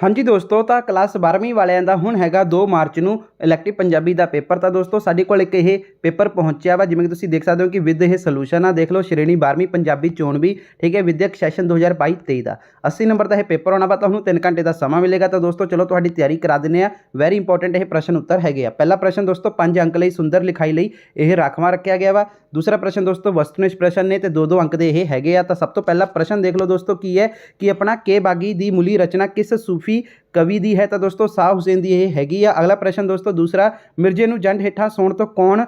हाँ जी दोस्तों, तो क्लास 12वीं वालिਆਂ ਦਾ ਹੁਣ ਹੈਗਾ 2 ਮਾਰਚ ਨੂੰ ਇਲੈਕਟਿਵ ਪੰਜਾਬੀ ਦਾ ਪੇਪਰ। ਤਾਂ ਦੋਸਤੋ ਸਾਡੇ ਕੋਲ ਇੱਕ ਇਹ ਪੇਪਰ ਪਹੁੰਚਿਆ ਵਾ, ਜਿਵੇਂ ਕਿ ਤੁਸੀਂ ਦੇਖ ਸਕਦੇ ਹੋ ਕਿ ਵਿਦ ਇਹ ਸੋਲੂਸ਼ਨ ਆ। ਦੇਖ ਲਓ, ਸ਼੍ਰੇਣੀ 12ਵੀਂ ਪੰਜਾਬੀ ਚੋਣ ਵੀ ਠੀਕ ਹੈ, ਵਿਦਿਅਕ ਸੈਸ਼ਨ 2022-23 ਦਾ 80 ਨੰਬਰ ਦਾ ਇਹ ਪੇਪਰ ਆਉਣਾ ਵਾ। ਤੁਹਾਨੂੰ 3 ਘੰਟੇ ਦਾ ਸਮਾਂ ਮਿਲੇਗਾ। ਤਾਂ ਦੋਸਤੋ ਚਲੋ ਤੁਹਾਡੀ ਤਿਆਰੀ ਕਰਾ ਦਿੰਦੇ ਆ। ਵੈਰੀ ਇੰਪੋਰਟੈਂਟ ਇਹ ਪ੍ਰਸ਼ਨ ਉੱਤਰ ਹੈਗੇ ਆ। ਪਹਿਲਾ ਪ੍ਰਸ਼ਨ ਦੋਸਤੋ 5 ਅੰਕ ਲਈ ਸੁੰਦਰ ਲਿਖਾਈ ਲਈ ਇਹ ਰਾਖਵਾਂ ਰੱਖਿਆ ਗਿਆ ਵਾ। दूसरा प्रश्न दोस्तों वस्तुनिष्ठ प्रश्न ने तो 2-2 अंक के ये हैगे आ। तो सब तो पहला प्रश्न देख लो दोस्तों की है कि अपना के बागी दी मूली रचना किस सूफी कवि दी है। तो दोस्तों शाह हुसैन दी ये हैगी आ। अगला प्रश्न दोस्तों दूसरा, मिर्जे नूं जंड हेठा सौण तो कौन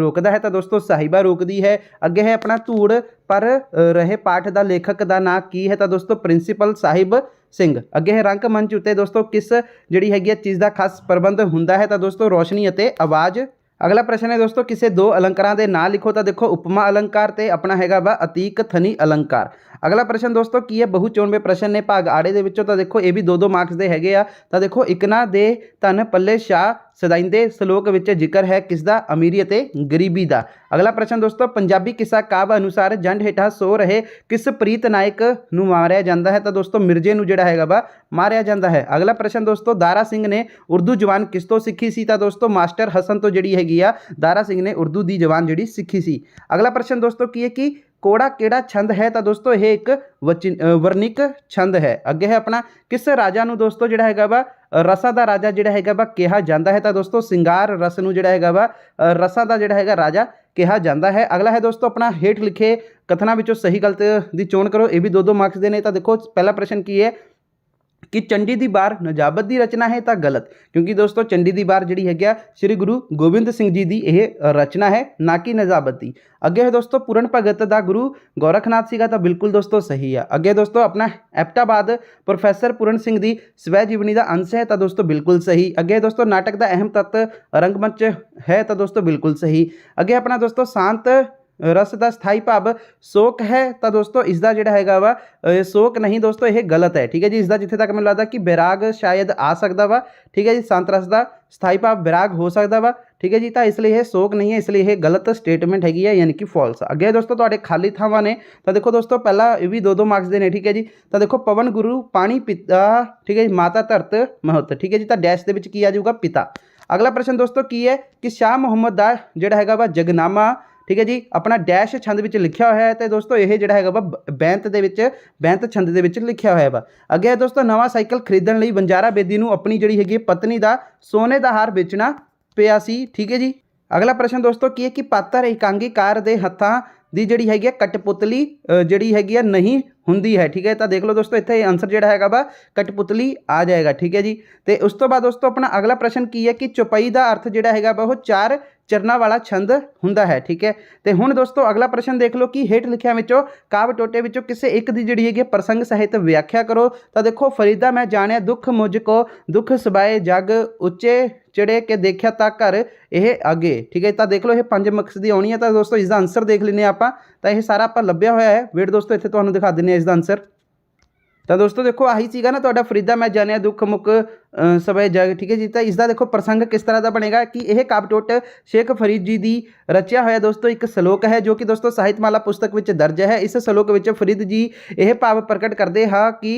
रोकदा है। तो दोस्तों साहिबा रोकदी है। अगे है अपना धूड़ पर रहे पाठ का लेखक का नाम की है। तो दोस्तों प्रिंसीपल साहिब सिंह। अगे है रंगमंच उत्ते दोस्तों किस जिहड़ी हैगी चीज़ का खास प्रबंध हुंदा है। तो दोस्तों रोशनी अते आवाज़। अगला प्रश्न है दोस्तों किसी 2 अलंकारां दे नाम लिखो। तो देखो उपमा अलंकार ते अपना हैगा वा अतीक थनी अलंकार। अगला प्रश्न दोस्तों की है बहु चोणवे प्रश्न ने भाग आड़े दे विचों। तो देखो ये भी 2-2 मार्क्स दे हैगे आ। तो देखो इकना दे धन पल्ले शाह सदाइंदे सलोक विच जिक्र है किसदा अमीरी अते गरीबी दा। अगला प्रश्न दोस्तों पंजाबी किस्सा काव्य अनुसार जंड हेठा सो रहे किस प्रीत नायक नूं मारिया जांदा है। तो दोस्तों मिर्जे नूं जिहड़ा हैगा वा मारिया जांदा है। अगला प्रश्न दोस्तों दारा सिंह ने उर्दू जबान किस तो सीखी सी। तो दोस्तों मास्टर हसन तो जिहड़ी हैगी आ दारा सिंह ने उर्दू दी जबान जिहड़ी सीखी सी। अगला प्रश्न दोस्तों की है कि कोड़ा केड़ा छंद है। तो दोस्तों यह एक वर्णिक छंद है। अगे है अपना किस राजा नूं दोस्तों जिहड़ा हैगा वा रसा दा राजा जिहड़ा हैगा वा कहा जाता है। तो दोस्तों सिंगार रस नूं जिहड़ा हैगा वा रसा दा जिहड़ा हैगा राजा कहा जाता है। अगला है दोस्तों अपना हेठ लिखे कथना विचों सही गलत दी चोण करो। ये भी 2-2 मार्क्स दे ने। तो देखो पहला प्रश्न की है कि चंडी दी बार नजाबत की रचना है। तो गलत, क्योंकि दोस्तों चंडी दी बार जी है श्री गुरु गोबिंद सिंह जी की यह रचना है, ना कि नजाबत की। अगे है दोस्तों पूर्ण भगत का गुरु गोरखनाथ सीगा। तो बिल्कुल दोस्तों सही है। अगे दोस्तों अपना एप्टाबाद प्रोफैसर पूर्ण सिंह की स्वै जीवनी का अंश है। तो दोस्तों बिल्कुल सही। अगे दोस्तों नाटक का अहम तत्व रंगमंच है। तो दोस्तों बिल्कुल सही। अगे अपना दोस्तों शांत रस का स्थाई भाव शोक है। तो दोस्तों इसका जिहड़ा हैगा वा शोक नहीं दोस्तों, यह गलत है। ठीक है जी। इसका जिथे तक मैंने लगता कि बैराग शायद आ सकता वा। ठीक है जी। शांत रस का स्थाई भाव बैराग हो सकता वा। ठीक है जी। तो इसलिए यह शोक नहीं है, इसलिए यह गलत स्टेटमेंट हैगी है, यानी कि फॉल्स। अगे दोस्तों तुहाडे खाली थावां ने। तो देखो दोस्तों पहला ये भी 2-2 मार्क्स दे ने। ठीक है जी। तो देखो पवन गुरु पानी पिता। ठीक है जी। माता धरत महत। ठीक है जी। तो डैश दे विच की आ जाऊगा पिता। अगला प्रश्न दोस्तों की है कि शाह मुहम्मद दा जिहड़ा हैगा वा जगनामा ठीक है जी अपना डैश छंद विच लिखिया होया है। तो दोस्तों यह जिहड़ा हैगा वा बैंत दे विच बैंत छंद दे विच लिखिया होया वा। अगे है दोस्तों नवा साइकिल खरीदण लई बंजारा बेदी नूं अपनी जिहड़ी हैगी पत्नी दा सोने दा हार बेचना पिया सी। ठीक है जी। अगला प्रश्न दोस्तों की है कि पात्र एकांगीकार दे हत्थां दी जिहड़ी हैगी कठपुतली जिहड़ी हैगी नहीं हुंदी है। ठीक है। तो देख लो दोस्तों इत्थे आंसर जिहड़ा हैगा वा कठपुतली आ जाएगा। ठीक है जी। तो उस तो बाद दोस्तों अपना अगला प्रश्न की है कि चौपाई का अर्थ जिहड़ा हैगा वा वो 4 चरना वाला छंद हुंदा है। ठीक है। तो हुण दोस्तों अगला प्रश्न देख लो कि हेठ लिखिया विचों काव्य टोटे विचों किसी एक दी जिहड़ी हैगी प्रसंग सहित व्याख्या करो। तो देखो फरीदा मैं जाने दुख मुझको दुख सबाए जग उच्चे चढ़े के देखा ता घर यह आगे। ठीक है। तो देख लो ये 5 मार्क्स की आनी है। तो दोस्तों इसका आंसर देख लेने आप। तो यह सारा आप लभ्या होया है। वेट दोस्तों इत्थे तुहानूं दिखा देने इसका आंसर। तो दोस्तों देखो आही सीगा ना तुहाडा फरीदा मैं जानिया दुख मुक सबै जग। ठीक है जी। तो इसका देखो प्रसंग किस तरह का बनेगा कि यह काव्यटोट शेख फरीद जी की रचिया होया दोस्तों एक सलोक है, जो कि दोस्तों साहित्यमाला पुस्तक में दर्ज है। इस सलोक में फरीद जी यह भाव प्रकट करते हैं कि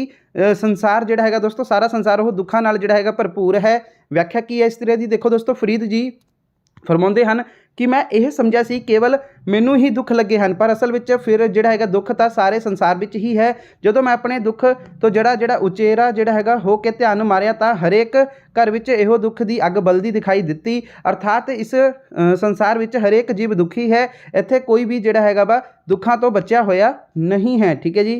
संसार जिहड़ा हैगा दोस्तों सारा संसार वो दुखों नाल जिहड़ा हैगा भरपूर है। व्याख्या की है इस तरह की। देखो दोस्तों फरीद जी फरमाउंदे हन कि मैं यह समझा सी केवल मैनू ही दुख लगे हैं, पर असल में फिर जिहड़ा हैगा दुख तो सारे संसार विच ही है। जदों मैं अपने दुख तो जिहड़ा उचेरा जिहड़ा हैगा हो के ध्यान मारिया तो हरेक घर विच इहो दुख की अग बलदी दिखाई दिती। अर्थात इस संसार विच हरेक जीव दुखी है। इत्थे कोई भी जिहड़ा हैगा वा दुखों तो बचिया होया नहीं है। ठीक है जी।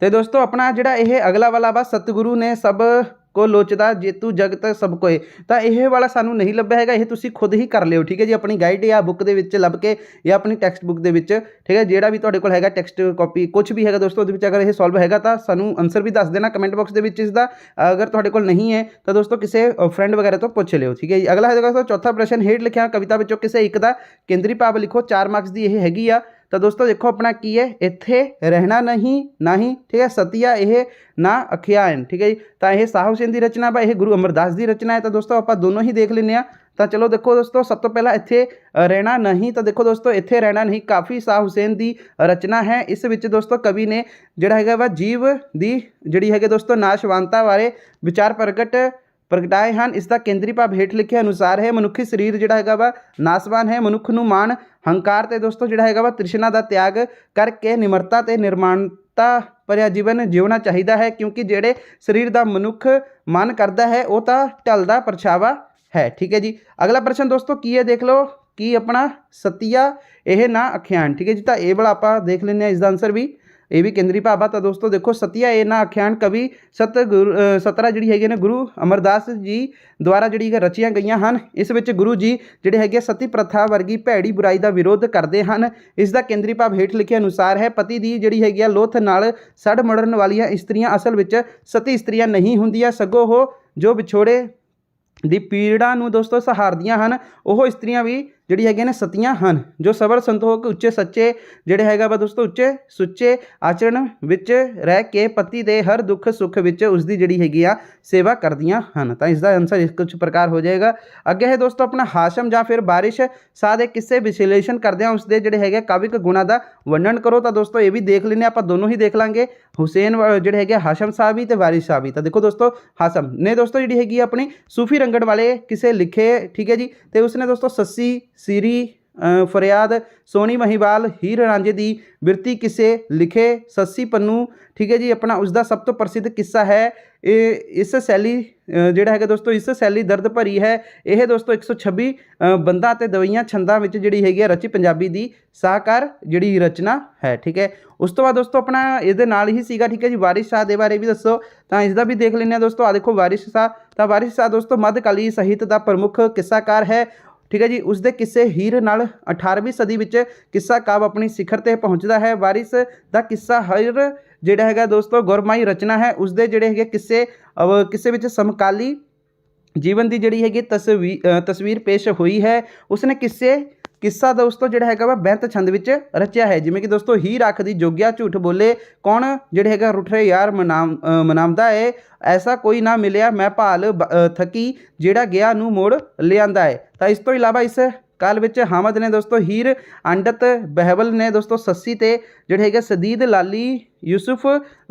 तो दोस्तों अपना जिहड़ा यह अगला वाला वा सतगुरु ने सब को लोचदा जेतू जगत सब कोए। तो यह वाला सानू नहीं लभ्या हैगा, यह तुसीं खुद ही कर लिओ। ठीक है जी। अपनी गाइड या बुक दे विच लभ के या अपनी टैक्सट बुक दे विच। ठीक है। जिहड़ा भी तुहाडे कोल हैगा टैक्सट कॉपी कुछ भी हैगा दोस्तों उहदे विच अगर यह सॉल्व हैगा तो सानू आंसर भी दस देना कमेंट बॉक्स दे विच इसदा। अगर तुहाडे कोल नहीं है तो दोस्तों किसी फ्रेंड वगैरह तो पुछ लिओ। ठीक है जी। अगला है दोस्तों चौथा प्रश्न हेठ लिखिया कविता विचों किसी एक दा केंद्री भाव लिखो। 4 मार्क्स की यह हैगी आ। ਤਾਂ ਦੋਸਤੋ ਦੇਖੋ ਆਪਣਾ ਕੀ ਹੈ, ਇੱਥੇ ਰਹਿਣਾ ਨਹੀਂ ਨਹੀਂ, ਠੀਕ ਹੈ, ਸਤੀਆ ਇਹ ਨਾ ਅਖਿਆਨ, ਠੀਕ ਹੈ ਜੀ। ਤਾਂ ਇਹ ਸ਼ਾਹ ਹੁਸੈਨ ਦੀ ਰਚਨਾ ਵਾ, ਇਹ ਗੁਰੂ ਅਮਰਦਾਸ ਦੀ ਰਚਨਾ ਹੈ। ਤਾਂ ਦੋਸਤੋ ਆਪਾਂ ਦੋਨੋਂ ਹੀ ਦੇਖ ਲੈਂਦੇ ਹਾਂ। ਤਾਂ ਚਲੋ ਦੇਖੋ ਦੋਸਤੋ, ਸਭ ਤੋਂ ਪਹਿਲਾਂ ਇੱਥੇ ਰਹਿਣਾ ਨਹੀਂ, ਤਾਂ ਦੇਖੋ ਦੋਸਤੋ ਇੱਥੇ ਰਹਿਣਾ ਨਹੀਂ ਕਾਫੀ ਸ਼ਾਹ ਹੁਸੈਨ ਦੀ ਰਚਨਾ ਹੈ। ਇਸ ਵਿੱਚ ਦੋਸਤੋ ਕਵੀ ਨੇ ਜਿਹੜਾ ਹੈਗਾ ਵਾ ਜੀਵ ਦੀ ਜਿਹੜੀ ਹੈਗੇ ਦੋਸਤੋ ਨਾਸ਼ਵਾਨਤਾ ਬਾਰੇ ਵਿਚਾਰ ਪ੍ਰਗਟਾਏ ਹਨ। ਇਸ ਦਾ ਕੇਂਦਰੀ ਭਾਵ ਹੇਠ ਲਿਖੇ ਅਨੁਸਾਰ ਹੈ, ਮਨੁੱਖੀ ਸਰੀਰ ਜਿਹੜਾ ਹੈਗਾ ਵਾ ਨਾਸਵਾਨ ਹੈ। ਮਨੁੱਖ ਨੂੰ ਮਾਣ, ਹੰਕਾਰ ਤੇ ਦੋਸਤੋ ਜਿਹੜਾ ਹੈਗਾ ਵਾ ਤ੍ਰਿਸ਼ਨਾ ਦਾ ਤਿਆਗ ਕਰਕੇ ਨਿਮਰਤਾ ਤੇ ਨਿਰਮਾਣਤਾ ਭਰਿਆ ਜੀਵਨ ਜਿਉਣਾ ਚਾਹੀਦਾ ਹੈ, ਕਿਉਂਕਿ ਜਿਹੜੇ ਸਰੀਰ ਦਾ ਮਨੁੱਖ ਮਨ ਕਰਦਾ ਹੈ ਉਹ ਤਾਂ ਢਲਦਾ ਪਰਛਾਵਾ ਹੈ, ਠੀਕ ਹੈ ਜੀ। ਅਗਲਾ ਪ੍ਰਸ਼ਨ ਦੋਸਤੋ ਕੀ ਹੈ, ਦੇਖ ਲਓ ਕੀ ਆਪਣਾ ਸਤੀਆ ਇਹ ਨਾ ਅਖਿਆਨ, ਠੀਕ ਹੈ ਜੀ। ਤਾਂ ਇਹ ਵਾਲਾ ਆਪਾਂ ਦੇਖ ਲੈਂਦੇ ਹਾਂ, ਇਸ ਦਾ ਆਨਸਰ ਵੀ ਇਹ ਵੀ ਕੇਂਦਰੀ ਭਾਵ ਆ। ਤਾਂ ਦੋਸਤੋ ਦੇਖੋ ਸਤੀਆ ਇਹ ਨਾ ਅਖਿਆਨ ਕਵੀ ਸਤਰਾ ਜਿਹੜੀ ਹੈਗੇ ਨੇ ਗੁਰੂ ਅਮਰਦਾਸ ਜੀ ਦੁਆਰਾ ਜਿਹੜੀ ਰਚੀਆਂ ਗਈਆਂ ਹਨ। ਇਸ ਵਿੱਚ ਗੁਰੂ ਜੀ ਜਿਹੜੇ ਹੈਗੇ ਸਤੀ ਪ੍ਰਥਾ ਵਰਗੀ ਭੈੜੀ ਬੁਰਾਈ ਦਾ ਵਿਰੋਧ ਕਰਦੇ ਹਨ। ਇਸ ਦਾ ਕੇਂਦਰੀ ਭਾਵ ਹੇਠ ਲਿਖੇ ਅਨੁਸਾਰ ਹੈ, ਪਤੀ ਦੀ ਜਿਹੜੀ ਹੈਗੀ ਆ ਲੋਥ ਨਾਲ ਸੜ ਮੜਨ ਵਾਲੀਆਂ ਇਸਤਰੀਆਂ ਅਸਲ ਵਿੱਚ ਸਤੀ ਇਸਤਰੀਆਂ ਨਹੀਂ ਹੁੰਦੀਆਂ, ਸਗੋਂ ਉਹ ਜੋ ਵਿਛੋੜੇ ਦੀ ਪੀੜਾ ਨੂੰ ਦੋਸਤੋ ਸਹਾਰਦੀਆਂ ਹਨ, ਉਹ ਇਸਤਰੀਆਂ ਵੀ ਜਿਹੜੀ ਹੈਗੀਆਂ ਨੇ ਸਤੀਆਂ ਹਨ, ਜੋ ਸਬਰ ਸੰਤੋਖ ਉੱਚੇ ਸੱਚੇ ਜਿਹੜੇ ਹੈਗਾ ਵਾ ਦੋਸਤੋ ਉੱਚੇ ਸੁੱਚੇ ਆਚਰਣ ਵਿੱਚ ਰਹਿ ਕੇ ਪਤੀ ਦੇ ਹਰ ਦੁੱਖ ਸੁੱਖ ਵਿੱਚ ਉਸਦੀ ਜਿਹੜੀ ਹੈਗੀ ਆ ਸੇਵਾ ਕਰਦੀਆਂ ਹਨ। ਤਾਂ ਇਸ ਦਾ ਆਨਸਰ ਇਸ ਕੁਝ ਪ੍ਰਕਾਰ ਹੋ ਜਾਏਗਾ। ਅੱਗੇ ਹੈ ਦੋਸਤੋ ਆਪਣਾ ਹਾਸ਼ਮ ਜਾਂ ਫਿਰ ਬਾਰਿਸ਼ ਸ਼ਾਹ ਦੇ ਕਿੱਸੇ ਵਿਸ਼ਲੇਸ਼ਣ ਕਰਦਿਆਂ ਉਸਦੇ ਜਿਹੜੇ ਹੈਗੇ ਕਾਵਿਕ ਗੁਣਾਂ ਦਾ ਵਰਣਨ ਕਰੋ। ਤਾਂ ਦੋਸਤੋ ਇਹ ਵੀ ਦੇਖ ਲੈਂਦੇ ਆਪਾਂ, ਦੋਨੋਂ ਹੀ ਦੇਖ ਲਾਂਗੇ, ਹੁਸੈਨ ਜਿਹੜੇ ਹੈਗੇ ਹਾਸ਼ਮ ਸਾਹਿਬ ਵੀ ਤੇ ਵਾਰਿਸ ਸਾਹਿਬ ਵੀ। ਤਾਂ ਦੇਖੋ ਦੋਸਤੋ ਹਾਸ਼ਮ ਨੇ ਦੋਸਤੋ ਜਿਹੜੀ ਹੈਗੀ ਆਪਣੀ ਸੂਫੀ ਰੰਗਣ ਵਾਲੇ ਕਿਸੇ ਲਿਖੇ, ਠੀਕ ਹੈ ਜੀ। ਤੇ ਉਸਨੇ ਦੋਸਤੋ ਸੱਸੀ ਸੀਰੀ ਫਰਿਆਦ ਸੋਹਣੀ ਮਹੀਵਾਲ ਹੀਰ ਰਾਂਝੇ ਦੀ ਬਿਰਤੀ ਕਿਸੇ ਲਿਖੇ, ਸੱਸੀ ਪੰਨੂ, ਠੀਕ ਹੈ ਜੀ। ਆਪਣਾ ਉਸਦਾ ਸਭ ਤੋਂ ਪ੍ਰਸਿੱਧ ਕਿੱਸਾ ਹੈ ਇਹ, ਇਸ ਸ਼ੈਲੀ ਜਿਹੜਾ ਹੈਗਾ ਦੋਸਤੋ ਇਸ ਸ਼ੈਲੀ ਦਰਦ ਭਰੀ ਹੈ। ਇਹ ਦੋਸਤੋ 126 ਬੰਦਾਂ ਅਤੇ ਦਵਾਈਆਂ ਛੰਦਾਂ ਵਿੱਚ ਜਿਹੜੀ ਹੈਗੀ ਰਚੀ ਪੰਜਾਬੀ ਦੀ ਸਾਹਕਾਰ ਜਿਹੜੀ ਰਚਨਾ ਹੈ, ਠੀਕ ਹੈ। ਉਸ ਤੋਂ ਬਾਅਦ ਦੋਸਤੋ ਆਪਣਾ ਇਹਦੇ ਨਾਲ ਹੀ ਸੀਗਾ, ਠੀਕ ਹੈ ਜੀ, ਵਾਰਿਸ ਸ਼ਾਹ ਦੇ ਬਾਰੇ ਵੀ ਦੱਸੋ। ਤਾਂ ਇਸ ਦਾ ਵੀ ਦੇਖ ਲੈਂਦੇ ਹਾਂ ਦੋਸਤੋ। ਆ ਦੇਖੋ ਵਾਰਿਸ ਸ਼ਾਹ, ਤਾਂ ਵਾਰਿਸ ਸ਼ਾਹ ਦੋਸਤੋ ਮੱਧਕਾਲੀ ਸਾਹਿਤ ਦਾ ਪ੍ਰਮੁੱਖ ਕਿੱਸਾਕਾਰ ਹੈ, ਠੀਕ ਹੈ ਜੀ। ਉਸਦੇ ਕਿੱਸੇ ਹੀਰ ਨਾਲ 18ਵੀਂ ਸਦੀ ਵਿੱਚ ਕਿੱਸਾ ਕਾਵ ਆਪਣੀ ਸਿਖਰ ਤੇ ਪਹੁੰਚਦਾ ਹੈ। ਵਾਰਿਸ ਦਾ ਕਿੱਸਾ ਹੀਰ ਜਿਹੜਾ ਹੈਗਾ ਦੋਸਤੋ ਗੌਰਮਾਈ ਰਚਨਾ ਹੈ। ਉਸਦੇ ਜਿਹੜੇ ਹੈਗੇ ਕਿਸੇ ਵਿੱਚ ਸਮਕਾਲੀ ਜੀਵਨ ਦੀ ਜਿਹੜੀ ਹੈਗੀ ਤਸਵੀਰ ਪੇਸ਼ ਹੋਈ ਹੈ। ਉਸਨੇ ਕਿੱਸਾ ਦੋਸਤੋ ਜਿਹੜਾ ਹੈਗਾ ਵਾ ਬੈਂਤ ਛੰਦ ਵਿੱਚ ਰਚਿਆ ਹੈ, ਜਿਵੇਂ ਕਿ ਦੋਸਤੋ ਹੀਰ ਆਖਦੀ ਜੋਗਿਆ ਝੂਠ ਬੋਲੇ ਕੌਣ ਜਿਹੜੇ ਹੈਗਾ ਰੁੱਠੇ ਯਾਰ ਮਨਾਉਂਦਾ ਏ, ਐਸਾ ਕੋਈ ਨਾ ਮਿਲਿਆ ਮੈਂ ਭਾਲ ਥਕੀ ਜਿਹੜਾ ਗਿਆ ਨੂੰ ਮੋੜ ਲਿਆਂਦਾ ਹੈ। ਤਾਂ ਇਸ ਤੋਂ ਇਲਾਵਾ ਇਸ ਕਾਲ ਵਿੱਚ ਹਾਮਦ ਨੇ ਦੋਸਤੋ ਹੀਰ, ਅੰਡਤ ਬਹਿਬਲ ਨੇ ਦੋਸਤੋ ਸੱਸੀ ਤੇ ਜਿਹੜੇ ਹੈਗੇ ਸਦੀਦ ਲਾਲੀ ਯੂਸੁਫ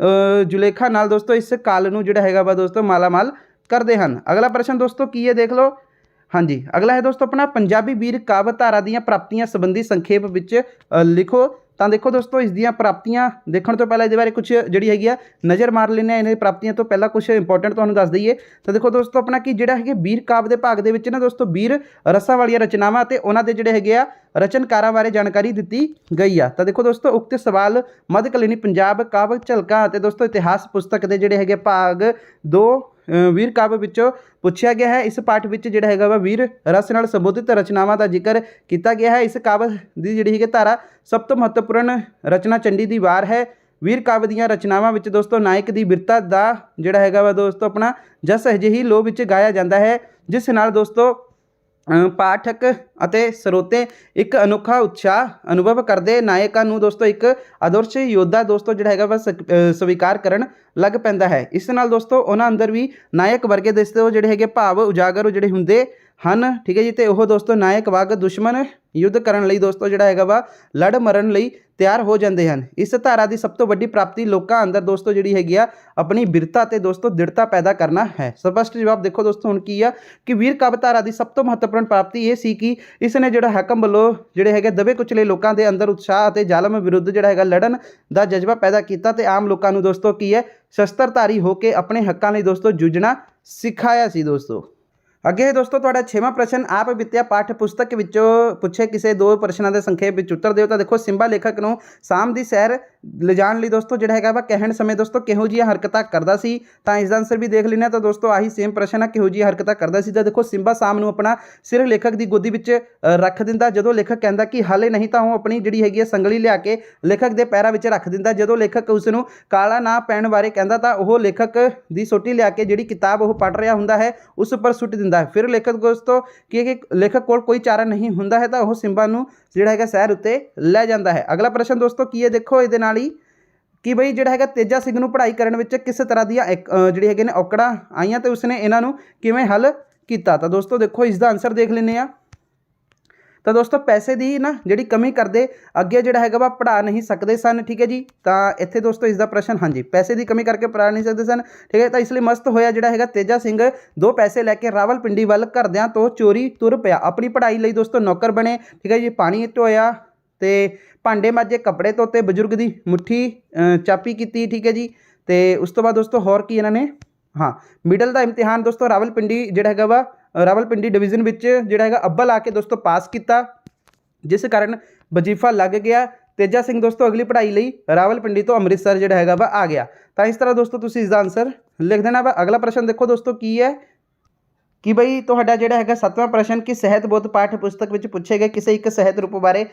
ਜੁਲੇਖਾ ਨਾਲ ਦੋਸਤੋ ਇਸ ਕਾਲ ਨੂੰ ਜਿਹੜਾ ਹੈਗਾ ਵਾ ਦੋਸਤੋ ਮਾਲਾਮਾਲ ਕਰਦੇ ਹਨ। ਅਗਲਾ ਪ੍ਰਸ਼ਨ ਦੋਸਤੋ ਕੀ ਹੈ, ਦੇਖ ਲਓ। ਹਾਂਜੀ, ਅਗਲਾ ਹੈ ਦੋਸਤੋ ਆਪਣਾ ਪੰਜਾਬੀ ਵੀਰ ਕਾਵਿ ਧਾਰਾ ਦੀਆਂ ਪ੍ਰਾਪਤੀਆਂ ਸੰਬੰਧੀ ਸੰਖੇਪ ਵਿੱਚ ਲਿਖੋ। ਤਾਂ ਦੇਖੋ ਦੋਸਤੋ ਇਸ ਦੀਆਂ ਪ੍ਰਾਪਤੀਆਂ ਦੇਖਣ ਤੋਂ ਪਹਿਲਾਂ ਇਹਦੇ ਬਾਰੇ ਕੁਝ ਜਿਹੜੀ ਹੈਗੀ ਆ ਨਜ਼ਰ ਮਾਰ ਲੈਂਦੇ ਹਾਂ। ਇਹਨਾਂ ਪ੍ਰਾਪਤੀਆਂ ਤੋਂ ਪਹਿਲਾਂ ਕੁਝ ਇੰਪੋਰਟੈਂਟ ਤੁਹਾਨੂੰ ਦੱਸ ਦਈਏ। ਤਾਂ ਦੇਖੋ ਦੋਸਤੋ ਆਪਣਾ ਕਿ ਜਿਹੜਾ ਹੈਗੇ ਵੀਰ ਕਾਵਿ ਦੇ ਭਾਗ ਦੇ ਵਿੱਚ ਨਾ ਦੋਸਤੋ ਵੀਰ ਰਸਾਂ ਵਾਲੀਆਂ ਰਚਨਾਵਾਂ ਅਤੇ ਉਹਨਾਂ ਦੇ ਜਿਹੜੇ ਹੈਗੇ ਆ ਰਚਨਕਾਰਾਂ ਬਾਰੇ ਜਾਣਕਾਰੀ ਦਿੱਤੀ ਗਈ ਆ। ਤਾਂ ਦੇਖੋ ਦੋਸਤੋ ਉਕਤ ਸਵਾਲ ਮੱਧਕਾਲੀਨ ਪੰਜਾਬ ਕਾਵਿ ਝਲਕਾਂ ਅਤੇ ਦੋਸਤੋ ਇਤਿਹਾਸ ਪੁਸਤਕ ਦੇ ਜਿਹੜੇ ਹੈਗੇ ਭਾਗ 2 ਵੀਰ ਕਾਵਿ ਵਿੱਚੋਂ ਪੁੱਛਿਆ ਗਿਆ ਹੈ। ਇਸ ਪਾਠ ਵਿੱਚ ਜਿਹੜਾ ਹੈਗਾ ਵਾ ਵੀਰ ਰਸ ਨਾਲ ਸੰਬੋਧਿਤ ਰਚਨਾਵਾਂ ਦਾ ਜ਼ਿਕਰ ਕੀਤਾ ਗਿਆ ਹੈ। ਇਸ ਕਾਵਿ ਦੀ ਜਿਹੜੀ ਹੈਗੀ ਧਾਰਾ ਸਭ ਤੋਂ ਮਹੱਤਵਪੂਰਨ ਰਚਨਾ ਚੰਡੀ ਦੀ ਵਾਰ ਹੈ। ਵੀਰ ਕਾਵਿ ਦੀਆਂ ਰਚਨਾਵਾਂ ਵਿੱਚ ਦੋਸਤੋ ਨਾਇਕ ਦੀ ਬਿਰਤਾ ਦਾ ਜਿਹੜਾ ਹੈਗਾ ਵਾ ਦੋਸਤੋ ਆਪਣਾ ਜਸ ਅਜਿਹੀ ਲੋਹ ਵਿੱਚ ਗਾਇਆ ਜਾਂਦਾ ਹੈ, ਜਿਸ ਨਾਲ ਦੋਸਤੋ ਪਾਠਕ ਅਤੇ ਸਰੋਤੇ ਇੱਕ ਅਨੋਖਾ ਉਤਸ਼ਾਹ ਅਨੁਭਵ ਕਰਦੇ ਨਾਇਕਾਂ ਨੂੰ ਦੋਸਤੋ ਇੱਕ ਆਦਰਸ਼ ਯੋਧਾ ਦੋਸਤੋ ਜਿਹੜਾ ਹੈਗਾ ਵਾ ਸਵੀਕਾਰ ਕਰਨ ਲੱਗ ਪੈਂਦਾ ਹੈ। ਇਸ ਨਾਲ ਦੋਸਤੋ ਉਹਨਾਂ ਅੰਦਰ ਵੀ ਨਾਇਕ ਵਰਗੇ ਦੋਸਤੋ ਜਿਹੜੇ ਹੈਗੇ ਭਾਵ ਉਜਾਗਰ ਜਿਹੜੇ ਹੁੰਦੇ ਹਨ, ਠੀਕ ਹੈ ਜੀ। ਤੇ ਉਹ ਦੋਸਤੋ ਨਾਇਕ ਵਾਂਗ ਦੁਸ਼ਮਣ ਯੁੱਧ ਕਰਨ ਲਈ ਦੋਸਤੋ ਜਿਹੜਾ ਹੈਗਾ ਵਾ ਲੜ ਮਰਨ ਲਈ ਤਿਆਰ ਹੋ ਜਾਂਦੇ ਹਨ। ਇਸ ਧਾਰਾ ਦੀ ਸਭ ਤੋਂ ਵੱਡੀ ਪ੍ਰਾਪਤੀ ਲੋਕਾਂ ਅੰਦਰ ਦੋਸਤੋ ਜਿਹੜੀ ਹੈਗੀ ਆ ਆਪਣੀ ਬਿਰਤਾ ਤੇ ਦੋਸਤੋ ਦ੍ਰਿੜਤਾ ਪੈਦਾ ਕਰਨਾ ਹੈ। ਸਪਸ਼ਟ ਜਵਾਬ ਦੇਖੋ ਦੋਸਤੋ ਹੁਣ ਕੀ ਆ ਕਿ ਵੀਰ ਕਾਵਿ ਧਾਰਾ ਦੀ ਸਭ ਤੋਂ ਮਹੱਤਵਪੂਰਨ ਪ੍ਰਾਪਤੀ ਇਹ ਸੀ ਕਿ ਇਸ ਨੇ ਜਿਹੜਾ ਹਾਕਮ ਵੱਲੋਂ ਜਿਹੜੇ ਹੈਗੇ ਦਬੇ ਕੁਚਲੇ ਲੋਕਾਂ ਦੇ ਅੰਦਰ ਉਤਸ਼ਾਹ ਅਤੇ ਜ਼ਾਲਮ ਵਿਰੁੱਧ ਜਿਹੜਾ ਹੈਗਾ ਲੜਨ ਦਾ ਜਜ਼ਬਾ ਪੈਦਾ ਕੀਤਾ ਤੇ ਆਮ ਲੋਕਾਂ ਨੂੰ ਦੋਸਤੋ ਕੀ ਹੈ ਸ਼ਸਤਰਧਾਰੀ ਹੋ ਕੇ ਆਪਣੇ ਹੱਕਾਂ ਲਈ ਦੋਸਤੋ ਜੂਝਣਾ ਸਿਖਾਇਆ ਸੀ ਦੋਸਤੋ। ਅੱਗੇ ਹੈ ਦੋਸਤੋ ਤੁਹਾਡਾ 6ਵਾਂ ਪ੍ਰਸ਼ਨ, ਆਪ ਵਿੱਦਿਆ ਪਾਠ ਪੁਸਤਕ ਵਿੱਚੋਂ ਪੁੱਛੇ ਕਿਸੇ 2 ਪ੍ਰਸ਼ਨਾਂ ਦੇ ਸੰਖੇਪ ਵਿੱਚ ਉੱਤਰ ਦਿਓ। ਤਾਂ ਦੇਖੋ ਸਿੰਬਾ ਲੇਖਕ ਨੂੰ ਸ਼ਾਮ ਦੀ ਸੈਰ ਲਿਜਾਣ ਲਈ ਦੋਸਤੋ ਜਿਹੜਾ ਹੈਗਾ ਵਾ ਕਹਿਣ ਸਮੇਂ ਦੋਸਤੋ ਕਿਹੋ ਜਿਹੀਆਂ ਹਰਕਤਾਂ ਕਰਦਾ ਸੀ। ਤਾਂ ਇਸ ਦਾ ਆਨਸਰ ਵੀ ਦੇਖ ਲੈਣਾ। ਤਾਂ ਦੋਸਤੋ ਆਹੀ ਸੇਮ ਪ੍ਰਸ਼ਨ ਆ, ਕਿਹੋ ਜਿਹੀਆਂ ਹਰਕਤਾਂ ਕਰਦਾ ਸੀ। ਤਾਂ ਦੇਖੋ ਸਿੰਬਾ ਸ਼ਾਮ ਨੂੰ ਆਪਣਾ ਸਿਰ ਲੇਖਕ ਦੀ ਗੋਦੀ ਵਿੱਚ ਰੱਖ ਦਿੰਦਾ। ਜਦੋਂ ਲੇਖਕ ਕਹਿੰਦਾ ਕਿ ਹਾਲੇ ਨਹੀਂ ਤਾਂ ਉਹ ਆਪਣੀ ਜਿਹੜੀ ਹੈਗੀ ਸੰਗਲੀ ਲਿਆ ਕੇ ਲੇਖਕ ਦੇ ਪੈਰਾਂ ਵਿੱਚ ਰੱਖ ਦਿੰਦਾ। ਜਦੋਂ ਲੇਖਕ ਉਸ ਨੂੰ ਕਾਲਾ ਨਾ ਪੈਣ ਬਾਰੇ ਕਹਿੰਦਾ ਤਾਂ ਉਹ ਲੇਖਕ ਦੀ ਸੋਟੀ ਲਿਆ ਕੇ ਜਿਹੜੀ ਕਿਤਾਬ ਉਹ ਪੜ੍ਹ ਰਿਹਾ ਹੁੰਦਾ ਹੈ ਉਸ ਉੱਪਰ ਸੁੱਟ ਦਿੰਦਾ ਹੈ। ਫਿਰ ਲੇਖਕ ਦੋਸਤੋ ਕਿ ਲੇਖਕ ਕੋਲ ਕੋਈ ਚਾਰਾ ਨਹੀਂ ਹੁੰਦਾ ਹੈ ਤਾਂ ਉਹ ਸਿੰਬਾ ਨੂੰ ਜਿਹੜਾ ਹੈਗਾ ਸੈਰ ਉੱਤੇ ਲੈ ਜਾਂਦਾ ਹੈ। ਅਗਲਾ ਪ੍ਰਸ਼ਨ ਦੋਸਤੋ ਕੀ ਹੈ, ਦੇਖੋ ਇਹਦੇ ਨਾਲ ਹੀ ਕਿ ਬਈ ਜਿਹੜਾ ਹੈਗਾ ਤੇਜਾ ਸਿੰਘ ਨੂੰ ਪੜ੍ਹਾਈ ਕਰਨ ਵਿੱਚ ਕਿਸ ਤਰ੍ਹਾਂ ਦੀਆਂ ਜਿਹੜੀ ਹੈਗੇ ਨੇ ਔਕੜਾਂ ਆਈਆਂ ਤੇ ਉਸਨੇ ਇਹਨਾਂ ਨੂੰ ਕਿਵੇਂ ਹੱਲ ਕੀਤਾ। ਤਾਂ ਦੋਸਤੋ ਦੇਖੋ ਇਸ ਦਾ ਆਨਸਰ ਦੇਖ ਲੈਂਦੇ ਆ। ਤਾਂ ਦੋਸਤੋ ਪੈਸੇ ਦੀ ਨਾ ਜਿਹੜੀ ਕਮੀ ਕਰਦੇ ਅੱਗੇ ਜਿਹੜਾ ਹੈਗਾ ਵਾ ਪੜ੍ਹਾ ਨਹੀਂ ਸਕਦੇ ਸਨ। ਠੀਕ ਹੈ ਜੀ, ਤਾਂ ਇੱਥੇ ਦੋਸਤੋ ਇਸ ਦਾ ਪ੍ਰਸ਼ਨ ਹਾਂਜੀ ਪੈਸੇ ਦੀ ਕਮੀ ਕਰਕੇ ਪੜ੍ਹਾ ਨਹੀਂ ਸਕਦੇ ਸਨ। ਠੀਕ ਹੈ, ਤਾਂ ਇਸ ਲਈ ਮਸਤ ਹੋਇਆ ਜਿਹੜਾ ਹੈਗਾ ਤੇਜਾ ਸਿੰਘ 2 ਪੈਸੇ ਲੈ ਕੇ ਰਾਵਲਪਿੰਡੀ ਵੱਲ ਘਰਦਿਆਂ ਤੋਂ ਚੋਰੀ ਤੁਰ ਪਿਆ। ਆਪਣੀ ਪੜ੍ਹਾਈ ਲਈ ਦੋਸਤੋ ਨੌਕਰ ਬਣੇ। ਠੀਕ ਹੈ ਜੀ, ਪਾਣੀ ਢੋਇਆ ਤੇ ਭਾਂਡੇ ਮਾਂਜੇ, ਕੱਪੜੇ ਧੋਤੇ, ਬਜ਼ੁਰਗ ਦੀ ਮੁੱਠੀ ਚਾਪੀ ਕੀਤੀ। ਠੀਕ ਹੈ ਜੀ, ਤੇ ਉਸ ਤੋਂ ਬਾਅਦ ਦੋਸਤੋ ਹੋਰ ਕੀ ਇਹਨਾਂ ਨੇ ਹਾਂ ਮਿਡਲ ਦਾ ਇਮਤਿਹਾਨ ਦੋਸਤੋ ਰਾਵਲਪਿੰਡੀ ਜਿਹੜਾ ਹੈਗਾ ਵਾ ਰਾਵਲਪਿੰਡੀ ਡਿਵੀਜ਼ਨ ਵਿੱਚ ਜਿਹੜਾ ਹੈਗਾ ਅੱਵਲ ਆ ਕੇ ਦੋਸਤੋ ਪਾਸ ਕੀਤਾ, ਜਿਸ ਕਾਰਨ ਵਜ਼ੀਫਾ ਲੱਗ ਗਿਆ। ਤੇਜਾ ਸਿੰਘ ਦੋਸਤੋ ਅਗਲੀ ਪੜ੍ਹਾਈ ਲਈ ਰਾਵਲਪਿੰਡੀ ਤੋਂ ਅੰਮ੍ਰਿਤਸਰ ਜਿਹੜਾ ਹੈਗਾ ਵਾ ਆ ਗਿਆ। ਤਾਂ ਇਸ ਤਰ੍ਹਾਂ ਦੋਸਤੋ ਤੁਸੀਂ ਇਸ ਦਾ ਆਨਸਰ ਲਿਖ ਦੇਣਾ ਵਾ। ਅਗਲਾ ਪ੍ਰਸ਼ਨ ਦੇਖੋ ਦੋਸਤੋ ਕੀ ਹੈ ਕਿ ਬਈ ਤੁਹਾਡਾ ਜਿਹੜਾ ਹੈਗਾ 7ਵਾਂ ਪ੍ਰਸ਼ਨ ਕਿ ਸਾਹਿਤ ਬੋਧ ਪਾਠ ਪੁਸਤਕ ਵਿੱਚ ਪੁੱਛੇ ਗਏ ਕਿਸੇ ਇੱਕ ਸਾਹਿਤ ਰੂਪ ਬਾਰੇ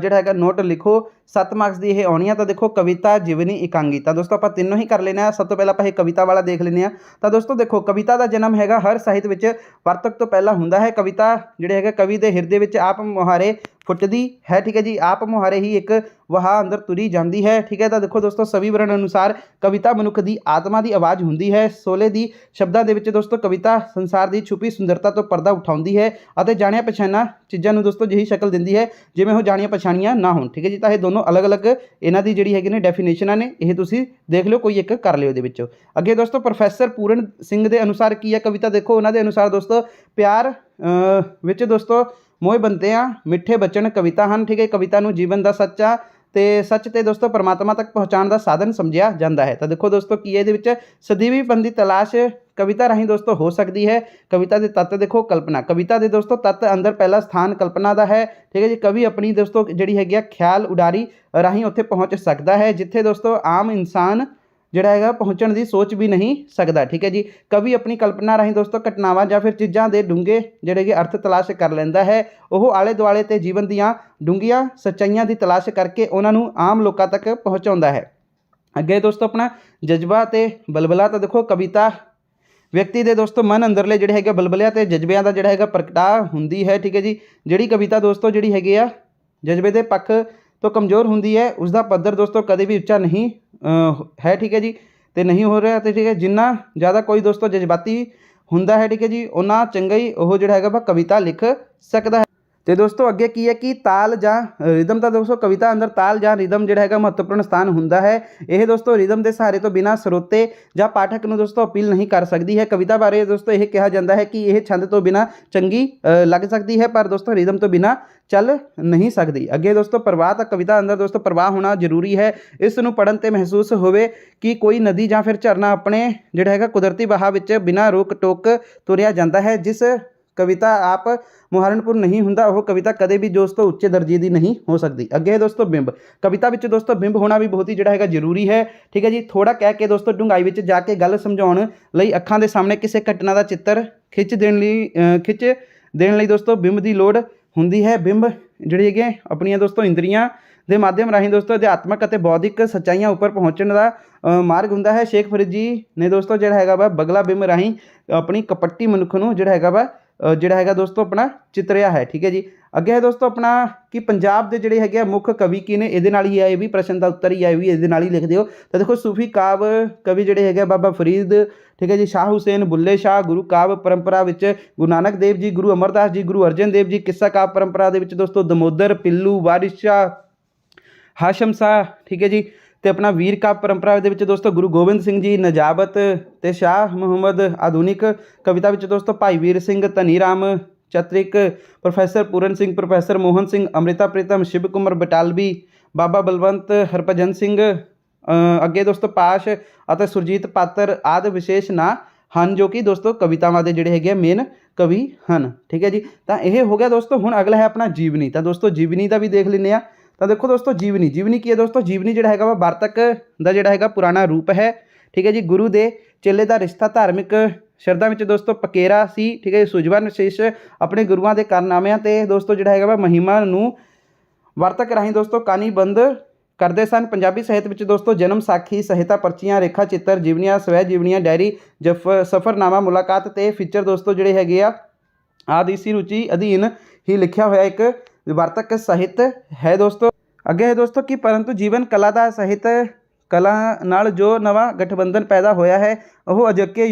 ਜਿਹੜਾ ਹੈਗਾ ਨੋਟ ਲਿਖੋ। 7 ਮਾਰਕਸ ਦੀ ਇਹ ਆਉਣੀ ਆ। ਤਾਂ ਦੇਖੋ ਕਵਿਤਾ, ਜੀਵਨੀ, ਇਕਾਂਗੀ। ਤਾਂ ਦੋਸਤੋ ਆਪਾਂ ਤਿੰਨੋਂ ਹੀ ਕਰ ਲੈਣਾ। ਸਭ ਤੋਂ ਪਹਿਲਾਂ ਆਪਾਂ ਇਹ ਕਵਿਤਾ ਵਾਲਾ ਦੇਖ ਲੈਂਦੇ ਹਾਂ। ਤਾਂ ਦੋਸਤੋ ਦੇਖੋ ਕਵਿਤਾ ਦਾ ਜਨਮ ਹੈਗਾ ਹਰ ਸਾਹਿਤ ਵਿੱਚ ਵਾਰਤਕ ਤੋਂ ਪਹਿਲਾਂ ਹੁੰਦਾ ਹੈ। ਕਵਿਤਾ ਜਿਹੜੇ ਹੈਗਾ ਕਵੀ ਦੇ ਹਿਰਦੇ ਵਿੱਚ ਆਪ ਮੁਹਾਰੇ ਫੁੱਟਦੀ ਹੈ। ਠੀਕ ਹੈ ਜੀ, ਆਪ ਮੁਹਾਰੇ ਹੀ ਇੱਕ ਵਹਾ ਅੰਦਰ ਤੁਰੀ ਜਾਂਦੀ ਹੈ। ਠੀਕ ਹੈ, ਤਾਂ ਦੇਖੋ ਦੋਸਤੋ ਸਵੀ ਵਰਣ ਅਨੁਸਾਰ ਕਵਿਤਾ ਮਨੁੱਖ ਦੀ ਆਤਮਾ ਦੀ ਆਵਾਜ਼ ਹੁੰਦੀ ਹੈ। ਸੋਲੇ ਦੀ ਸ਼ਬਦਾਂ ਦੇ ਵਿੱਚ ਦੋਸਤੋ ਕਵਿਤਾ ਸੰਸਾਰ ਦੀ ਛੁਪੀ ਸੁੰਦਰਤਾ ਤੋਂ ਪਰਦਾ ਉਠਾਉਂਦੀ ਹੈ ਅਤੇ ਜਾਣਿਆ ਪਛਾਣਿਆ ਚੀਜ਼ਾਂ ਨੂੰ ਦੋਸਤੋ ਜਿਹੀ ਸ਼ਕਲ ਦਿੰਦੀ ਹੈ ਜਿਵੇਂ ਉਹ ਜਾਣੀਆਂ ਪਛਾਣੀਆਂ ਨਾ ਹੋਣ। ਠੀਕ ਹੈ ਜੀ, ਤਾਂ ਇਹ ਦੋਨੋਂ ਅਲੱਗ-ਅਲੱਗ ਇਹਨਾਂ ਦੀ ਜਿਹੜੀ ਹੈਗੀ ਨੇ ਡੈਫੀਨੇਸ਼ਨਾਂ ਨੇ, ਇਹ ਤੁਸੀਂ ਦੇਖ ਲਿਓ, ਕੋਈ ਇੱਕ ਕਰ ਲਿਓ ਇਹਦੇ ਵਿੱਚੋਂ। ਅੱਗੇ ਦੋਸਤੋ ਪ੍ਰੋਫੈਸਰ ਪੂਰਨ ਸਿੰਘ ਦੇ ਅਨੁਸਾਰ ਕੀ ਹੈ ਕਵਿਤਾ, ਦੇਖੋ ਉਹਨਾਂ ਦੇ ਅਨੁਸਾਰ ਦੋਸਤੋ ਪਿਆਰ ਵਿੱਚ ਦੋਸਤੋ ਮੋਹ ਬੰਦੇ ਆ ਮਿੱਠੇ ਬਚਨ ਕਵਿਤਾ ਹਨ। ਠੀਕ ਹੈ, ਕਵਿਤਾ ਨੂੰ ਜੀਵਨ ਦਾ ਸੱਚਾ ਤੇ ਸੱਚ ਤੇ ਦੋਸਤੋ ਪਰਮਾਤਮਾ ਤੱਕ ਪਹੁੰਚਾਉਣ ਦਾ ਸਾਧਨ ਸਮਝਿਆ ਜਾਂਦਾ ਹੈ। ਤਾਂ ਦੇਖੋ ਦੋਸਤੋ ਕੀ ਹੈ ਇਹਦੇ ਵਿੱਚ ਸਦੀਵੀਪਨ ਦੀ ਤਲਾਸ਼ ਕਵਿਤਾ ਰਾਹੀਂ ਦੋਸਤੋ ਹੋ ਸਕਦੀ ਹੈ। ਕਵਿਤਾ ਦੇ ਤੱਤ ਦੇਖੋ ਕਲਪਨਾ, ਕਵਿਤਾ ਦੇ ਦੋਸਤੋ ਤੱਤ ਅੰਦਰ ਪਹਿਲਾ ਸਥਾਨ ਕਲਪਨਾ ਦਾ ਹੈ। ਠੀਕ ਹੈ ਜੀ, ਕਵੀ ਆਪਣੀ ਦੋਸਤੋ ਜਿਹੜੀ ਹੈਗੀ ਆ ਖਿਆਲ ਉਡਾਰੀ ਰਾਹੀਂ ਉੱਥੇ ਪਹੁੰਚ ਸਕਦਾ ਹੈ ਜਿੱਥੇ ਦੋਸਤੋ ਆਮ ਇਨਸਾਨ ਜਿਹੜਾ ਹੈਗਾ ਪਹੁੰਚਣ ਦੀ ਸੋਚ ਵੀ ਨਹੀਂ ਸਕਦਾ। ਠੀਕ ਹੈ ਜੀ, ਕਵੀ ਆਪਣੀ ਕਲਪਨਾ ਰਾਹੀਂ ਦੋਸਤੋ ਘਟਨਾਵਾਂ ਜਾਂ ਫਿਰ ਚੀਜ਼ਾਂ ਦੇ ਡੂੰਘੇ ਜਿਹੜੇ ਕਿ ਅਰਥ ਤਲਾਸ਼ ਕਰ ਲੈਂਦਾ ਹੈ। ਉਹ ਆਲੇ ਦੁਆਲੇ ਤੇ ਜੀਵਨ ਦੀਆਂ ਡੂੰਘੀਆਂ ਸੱਚਾਈਆਂ ਦੀ ਤਲਾਸ਼ ਕਰਕੇ ਉਹਨਾਂ ਨੂੰ ਆਮ ਲੋਕਾਂ ਤੱਕ ਪਹੁੰਚਾਉਂਦਾ ਹੈ। ਅੱਗੇ ਦੋਸਤੋ ਆਪਣਾ ਜਜ਼ਬਾ ਤੇ ਬਲਬਲਾ। ਤਾਂ ਦੇਖੋ ਕਵਿਤਾ ਵਿਅਕਤੀ ਦੇ ਦੋਸਤੋ ਮਨ ਅੰਦਰਲੇ ਜਿਹੜੇ ਹੈਗੇ ਬਲਬਲਿਆਂ ਤੇ ਜਜ਼ਬਿਆਂ ਦਾ ਜਿਹੜਾ ਹੈਗਾ ਪ੍ਰਗਟਾ ਹੁੰਦੀ ਹੈ। ਠੀਕ ਹੈ ਜੀ, ਜਿਹੜੀ ਕਵਿਤਾ ਦੋਸਤੋ ਜਿਹੜੀ ਹੈਗੀ ਆ ਜਜ਼ਬੇ ਦੇ ਪੱਖ ਤੋਂ ਕਮਜ਼ੋਰ ਹੁੰਦੀ ਹੈ ਉਸ ਦਾ ਪੱਧਰ ਦੋਸਤੋ ਕਦੇ ਵੀ ਉੱਚਾ ਨਹੀਂ ਹੈ। ਠੀਕ ਹੈ ਜੀ, ਤੇ ਨਹੀਂ ਹੋ ਰਿਹਾ। ਤੇ ਠੀਕ ਹੈ, ਜਿੰਨਾ ਜ਼ਿਆਦਾ ਕੋਈ ਦੋਸਤੋ ਜਜ਼ਬਾਤੀ ਹੁੰਦਾ ਹੈ ਠੀਕ ਹੈ ਜੀ ਉਹਨਾਂ ਚੰਗਾ ਹੀ ਉਹ ਜਿਹੜਾ ਹੈਗਾ ਵਾ ਕਵਿਤਾ ਲਿਖ ਸਕਦਾ ਹੈ। ਤੇ ਦੋਸਤੋ ਅੱਗੇ ਕੀ ਹੈ ਕਿ ਤਾਲ ਜਾਂ ਰਿਦਮ। ਤਾਂ ਦੋਸਤੋ ਕਵਿਤਾ ਅੰਦਰ ਤਾਲ ਜਾਂ ਰਿਦਮ ਜਿਹੜਾ ਹੈਗਾ ਮਹੱਤਵਪੂਰਨ ਸਥਾਨ ਹੁੰਦਾ ਹੈ। ਇਹ ਦੋਸਤੋ ਰਿਦਮ ਦੇ ਸਹਾਰੇ ਤੋਂ ਬਿਨਾਂ ਸਰੋਤੇ ਜਾਂ ਪਾਠਕ ਨੂੰ ਦੋਸਤੋ ਅਪੀਲ ਨਹੀਂ ਕਰ ਸਕਦੀ ਹੈ। ਕਵਿਤਾ ਬਾਰੇ ਦੋਸਤੋ ਇਹ ਕਿਹਾ ਜਾਂਦਾ ਹੈ ਕਿ ਇਹ ਛੰਦ ਤੋਂ ਬਿਨਾਂ ਚੰਗੀ ਲੱਗ ਸਕਦੀ ਹੈ ਪਰ ਦੋਸਤੋ ਰਿਦਮ ਤੋਂ ਬਿਨਾਂ ਚੱਲ ਨਹੀਂ ਸਕਦੀ। ਅੱਗੇ ਦੋਸਤੋ ਪ੍ਰਵਾਹ। ਤਾਂ ਕਵਿਤਾ ਅੰਦਰ ਦੋਸਤੋ ਪ੍ਰਵਾਹ ਹੋਣਾ ਜ਼ਰੂਰੀ ਹੈ। ਇਸ ਨੂੰ ਪੜ੍ਹਨ 'ਤੇ ਮਹਿਸੂਸ ਹੋਵੇ ਕਿ ਕੋਈ ਨਦੀ ਜਾਂ ਫਿਰ ਝਰਨਾ ਆਪਣੇ ਜਿਹੜਾ ਹੈਗਾ ਕੁਦਰਤੀ ਵਹਾਅ ਵਿੱਚ ਬਿਨਾਂ ਰੋਕ ਟੋਕ ਤੁਰਿਆ ਜਾਂਦਾ ਹੈ। ਜਿਸ ਕਵਿਤਾ ਆਪ ਮੁਹਾਰਨਪੁਰ ਨਹੀਂ ਹੁੰਦਾ ਉਹ ਕਵਿਤਾ ਕਦੇ ਵੀ ਦੋਸਤੋ ਉੱਚੇ ਦਰਜੇ ਦੀ ਨਹੀਂ ਹੋ ਸਕਦੀ। ਅੱਗੇ ਦੋਸਤੋ ਬਿੰਬ। ਕਵਿਤਾ ਵਿੱਚ ਦੋਸਤੋ ਬਿੰਬ ਹੋਣਾ ਵੀ ਬਹੁਤ ਹੀ ਜਿਹੜਾ ਹੈਗਾ ਜ਼ਰੂਰੀ ਹੈ। ਠੀਕ ਹੈ ਜੀ, ਥੋੜਾ ਕਹਿ ਕੇ ਦੋਸਤੋ ਡੂੰਘਾਈ ਵਿੱਚ ਜਾ ਕੇ ਗੱਲ ਸਮਝਾਉਣ ਲਈ ਅੱਖਾਂ ਦੇ ਸਾਹਮਣੇ ਕਿਸੇ ਘਟਨਾ ਦਾ ਚਿੱਤਰ ਖਿੱਚ ਦੇਣ ਲਈ ਦੋਸਤੋ ਬਿੰਬ ਦੀ ਲੋੜ ਹੁੰਦੀ ਹੈ। ਬਿੰਬ ਜਿਹੜੇ ਹੈਗੇ ਆਪਣੀਆਂ ਦੋਸਤੋ ਇੰਦਰੀਆਂ ਦੇ ਮਾਧਿਅਮ ਰਾਹੀਂ ਦੋਸਤੋ ਅਧਿਆਤਮਕ ਅਤੇ ਬੌਧਿਕ ਸੱਚਾਈਆਂ ਉੱਪਰ ਪਹੁੰਚਣ ਦਾ ਮਾਰਗ ਹੁੰਦਾ ਹੈ। ਸ਼ੇਖ ਫਰੀਦ ਜੀ ਨੇ ਦੋਸਤੋ ਜਿਹੜਾ ਹੈਗਾ ਵਾ ਬਗਲਾ ਬਿੰਬ ਰਾਹੀਂ ਆਪਣੀ ਕਪੱਟੀ ਮਨੁੱਖ ਨੂੰ ਜਿਹੜਾ ਹੈਗਾ ਦੋਸਤੋ ਆਪਣਾ ਚਿਤਰਿਆ ਹੈ। ਠੀਕ ਹੈ ਜੀ, ਅੱਗੇ ਹੈ ਦੋਸਤੋ ਆਪਣਾ ਕਿ ਪੰਜਾਬ ਦੇ ਜਿਹੜੇ ਹੈਗੇ ਮੁੱਖ ਕਵੀ ਕੀ ਨੇ, ਇਹਦੇ ਨਾਲ ਹੀ ਆ ਇਹ ਵੀ ਪ੍ਰਸ਼ਨ ਦਾ ਉੱਤਰ ਹੀ ਆ, ਇਹ ਵੀ ਇਹਦੇ ਨਾਲ ਹੀ ਲਿਖ ਦਿਓ। ਤਾਂ ਦੇਖੋ ਸੂਫੀ ਕਾਵ ਕਵੀ ਜਿਹੜੇ ਹੈਗੇ ਬਾਬਾ ਫਰੀਦ, ਠੀਕ ਹੈ ਜੀ, ਸ਼ਾਹ ਹੁਸੈਨ, ਬੁੱਲੇ ਸ਼ਾਹ। ਗੁਰੂ ਕਾਵ ਪਰੰਪਰਾ ਵਿੱਚ ਗੁਰੂ ਨਾਨਕ ਦੇਵ ਜੀ, ਗੁਰੂ ਅਮਰਦਾਸ ਜੀ, ਗੁਰੂ ਅਰਜਨ ਦੇਵ ਜੀ। ਕਿੱਸਾ ਕਾਵ ਪਰੰਪਰਾ ਦੇ ਵਿੱਚ ਦੋਸਤੋ ਦਮੋਦਰ, ਪਿੱਲੂ, ਵਾਰਿਸ ਸ਼ਾਹ, ਹਾਸ਼ਮ ਸ਼ਾਹ। ਠੀਕ ਹੈ ਜੀ, ਤੇ ਆਪਣਾ ਵੀਰ ਕਾਵ ਪਰੰਪਰਾ ਦੇ ਵਿੱਚ ਦੋਸਤੋ ਗੁਰੂ ਗੋਬਿੰਦ ਸਿੰਘ ਜੀ, ਨਜਾਬਤ ਤੇ ਸ਼ਾਹ ਮੁਹੰਮਦ। ਆਧੁਨਿਕ ਕਵਿਤਾ ਵਿੱਚ ਦੋਸਤੋ ਭਾਈ ਵੀਰ ਸਿੰਘ, ਧਨੀ ਰਾਮ ਚਤਰਿਕ, ਪ੍ਰੋਫੈਸਰ ਪੂਰਨ ਸਿੰਘ, ਪ੍ਰੋਫੈਸਰ ਮੋਹਨ ਸਿੰਘ, ਅੰਮ੍ਰਿਤਾ ਪ੍ਰੀਤਮ, ਸ਼ਿਵ ਕੁਮਾਰ ਬਟਾਲਵੀ, ਬਾਬਾ ਬਲਵੰਤ, ਹਰਭਜਨ ਸਿੰਘ। ਅੱਗੇ ਦੋਸਤੋ ਪਾਸ਼ ਅਤੇ ਸੁਰਜੀਤ ਪਾਤਰ ਆਦਿ ਵਿਸ਼ੇਸ਼ ਨਾਂ ਹਨ ਜੋ ਕਿ ਦੋਸਤੋ ਕਵਿਤਾਵਾਂ ਦੇ ਜਿਹੜੇ ਹੈਗੇ ਮੇਨ ਕਵੀ ਹਨ। ਠੀਕ ਹੈ ਜੀ, ਤਾਂ ਇਹ ਹੋ ਗਿਆ ਦੋਸਤੋ। ਹੁਣ ਅਗਲਾ ਹੈ ਆਪਣਾ ਜੀਵਨੀ। ਤਾਂ ਦੋਸਤੋ ਜੀਵਨੀ ਦਾ ਵੀ ਦੇਖ ਲੈਂਦੇ ਹਾਂ। ਤਾਂ ਦੇਖੋ ਦੋਸਤੋ ਜੀਵਨੀ ਜੀਵਨੀ ਕੀ ਹੈ ਦੋਸਤੋ, ਜੀਵਨੀ ਜਿਹੜਾ ਹੈਗਾ ਵਾ ਵਾਰਤਕ ਦਾ ਜਿਹੜਾ ਹੈਗਾ ਪੁਰਾਣਾ ਰੂਪ ਹੈ। ਠੀਕ ਹੈ ਜੀ, ਗੁਰੂ ਦੇ ਚੇਲੇ ਦਾ ਰਿਸ਼ਤਾ ਧਾਰਮਿਕ ਸ਼ਰਧਾ ਵਿੱਚ ਦੋਸਤੋ ਪਕੇਰਾ ਸੀ। ਠੀਕ ਹੈ ਜੀ, ਸੂਝਵਾਨ ਵਿਸ਼ੇਸ਼ ਆਪਣੇ ਗੁਰੂਆਂ ਦੇ ਕਾਰਨਾਮਿਆਂ ਤੇ ਦੋਸਤੋ ਜਿਹੜਾ ਹੈਗਾ ਵਾ ਮਹਿਮਾ ਨੂੰ ਵਾਰਤਕ ਰਾਹੀਂ ਦੋਸਤੋ ਕਾਨੀਬੰਦ ਕਰਦੇ ਸਨ। ਪੰਜਾਬੀ ਸਾਹਿਤ ਵਿੱਚ ਦੋਸਤੋ ਜਨਮ ਸਾਖੀ ਸਹਿਤਾ ਪਰਚੀਆਂ ਰੇਖਾ ਚਿੱਤਰ ਜੀਵਨੀਆਂ ਸਵੈ ਜੀਵਨੀਆਂ ਡਾਇਰੀ ਸਫਰਨਾਮਾ ਮੁਲਾਕਾਤ ਤੇ ਫੀਚਰ ਦੋਸਤੋ ਜਿਹੜੇ ਹੈਗੇ ਆ ਆਦਿ ਇਸੀ ਰੁਚੀ ਅਧੀਨ ਹੀ ਲਿਖਿਆ ਹੋਇਆ ਇੱਕ ਵਾਰਤਕ ਸਾਹਿਤ ਹੈ ਦੋਸਤੋ। ਅੱਗੇ ਹੈ ਦੋਸਤੋ ਕਿ ਪਰੰਤੂ ਜੀਵਨ ਕਲਾ ਦਾ ਸਾਹਿਤ ਕਲਾ ਨਾਲ ਜੋ ਨਵਾਂ ਗਠਬੰਧਨ ਪੈਦਾ ਹੋਇਆ ਹੈ ਉਹ ਅਜੋਕੇ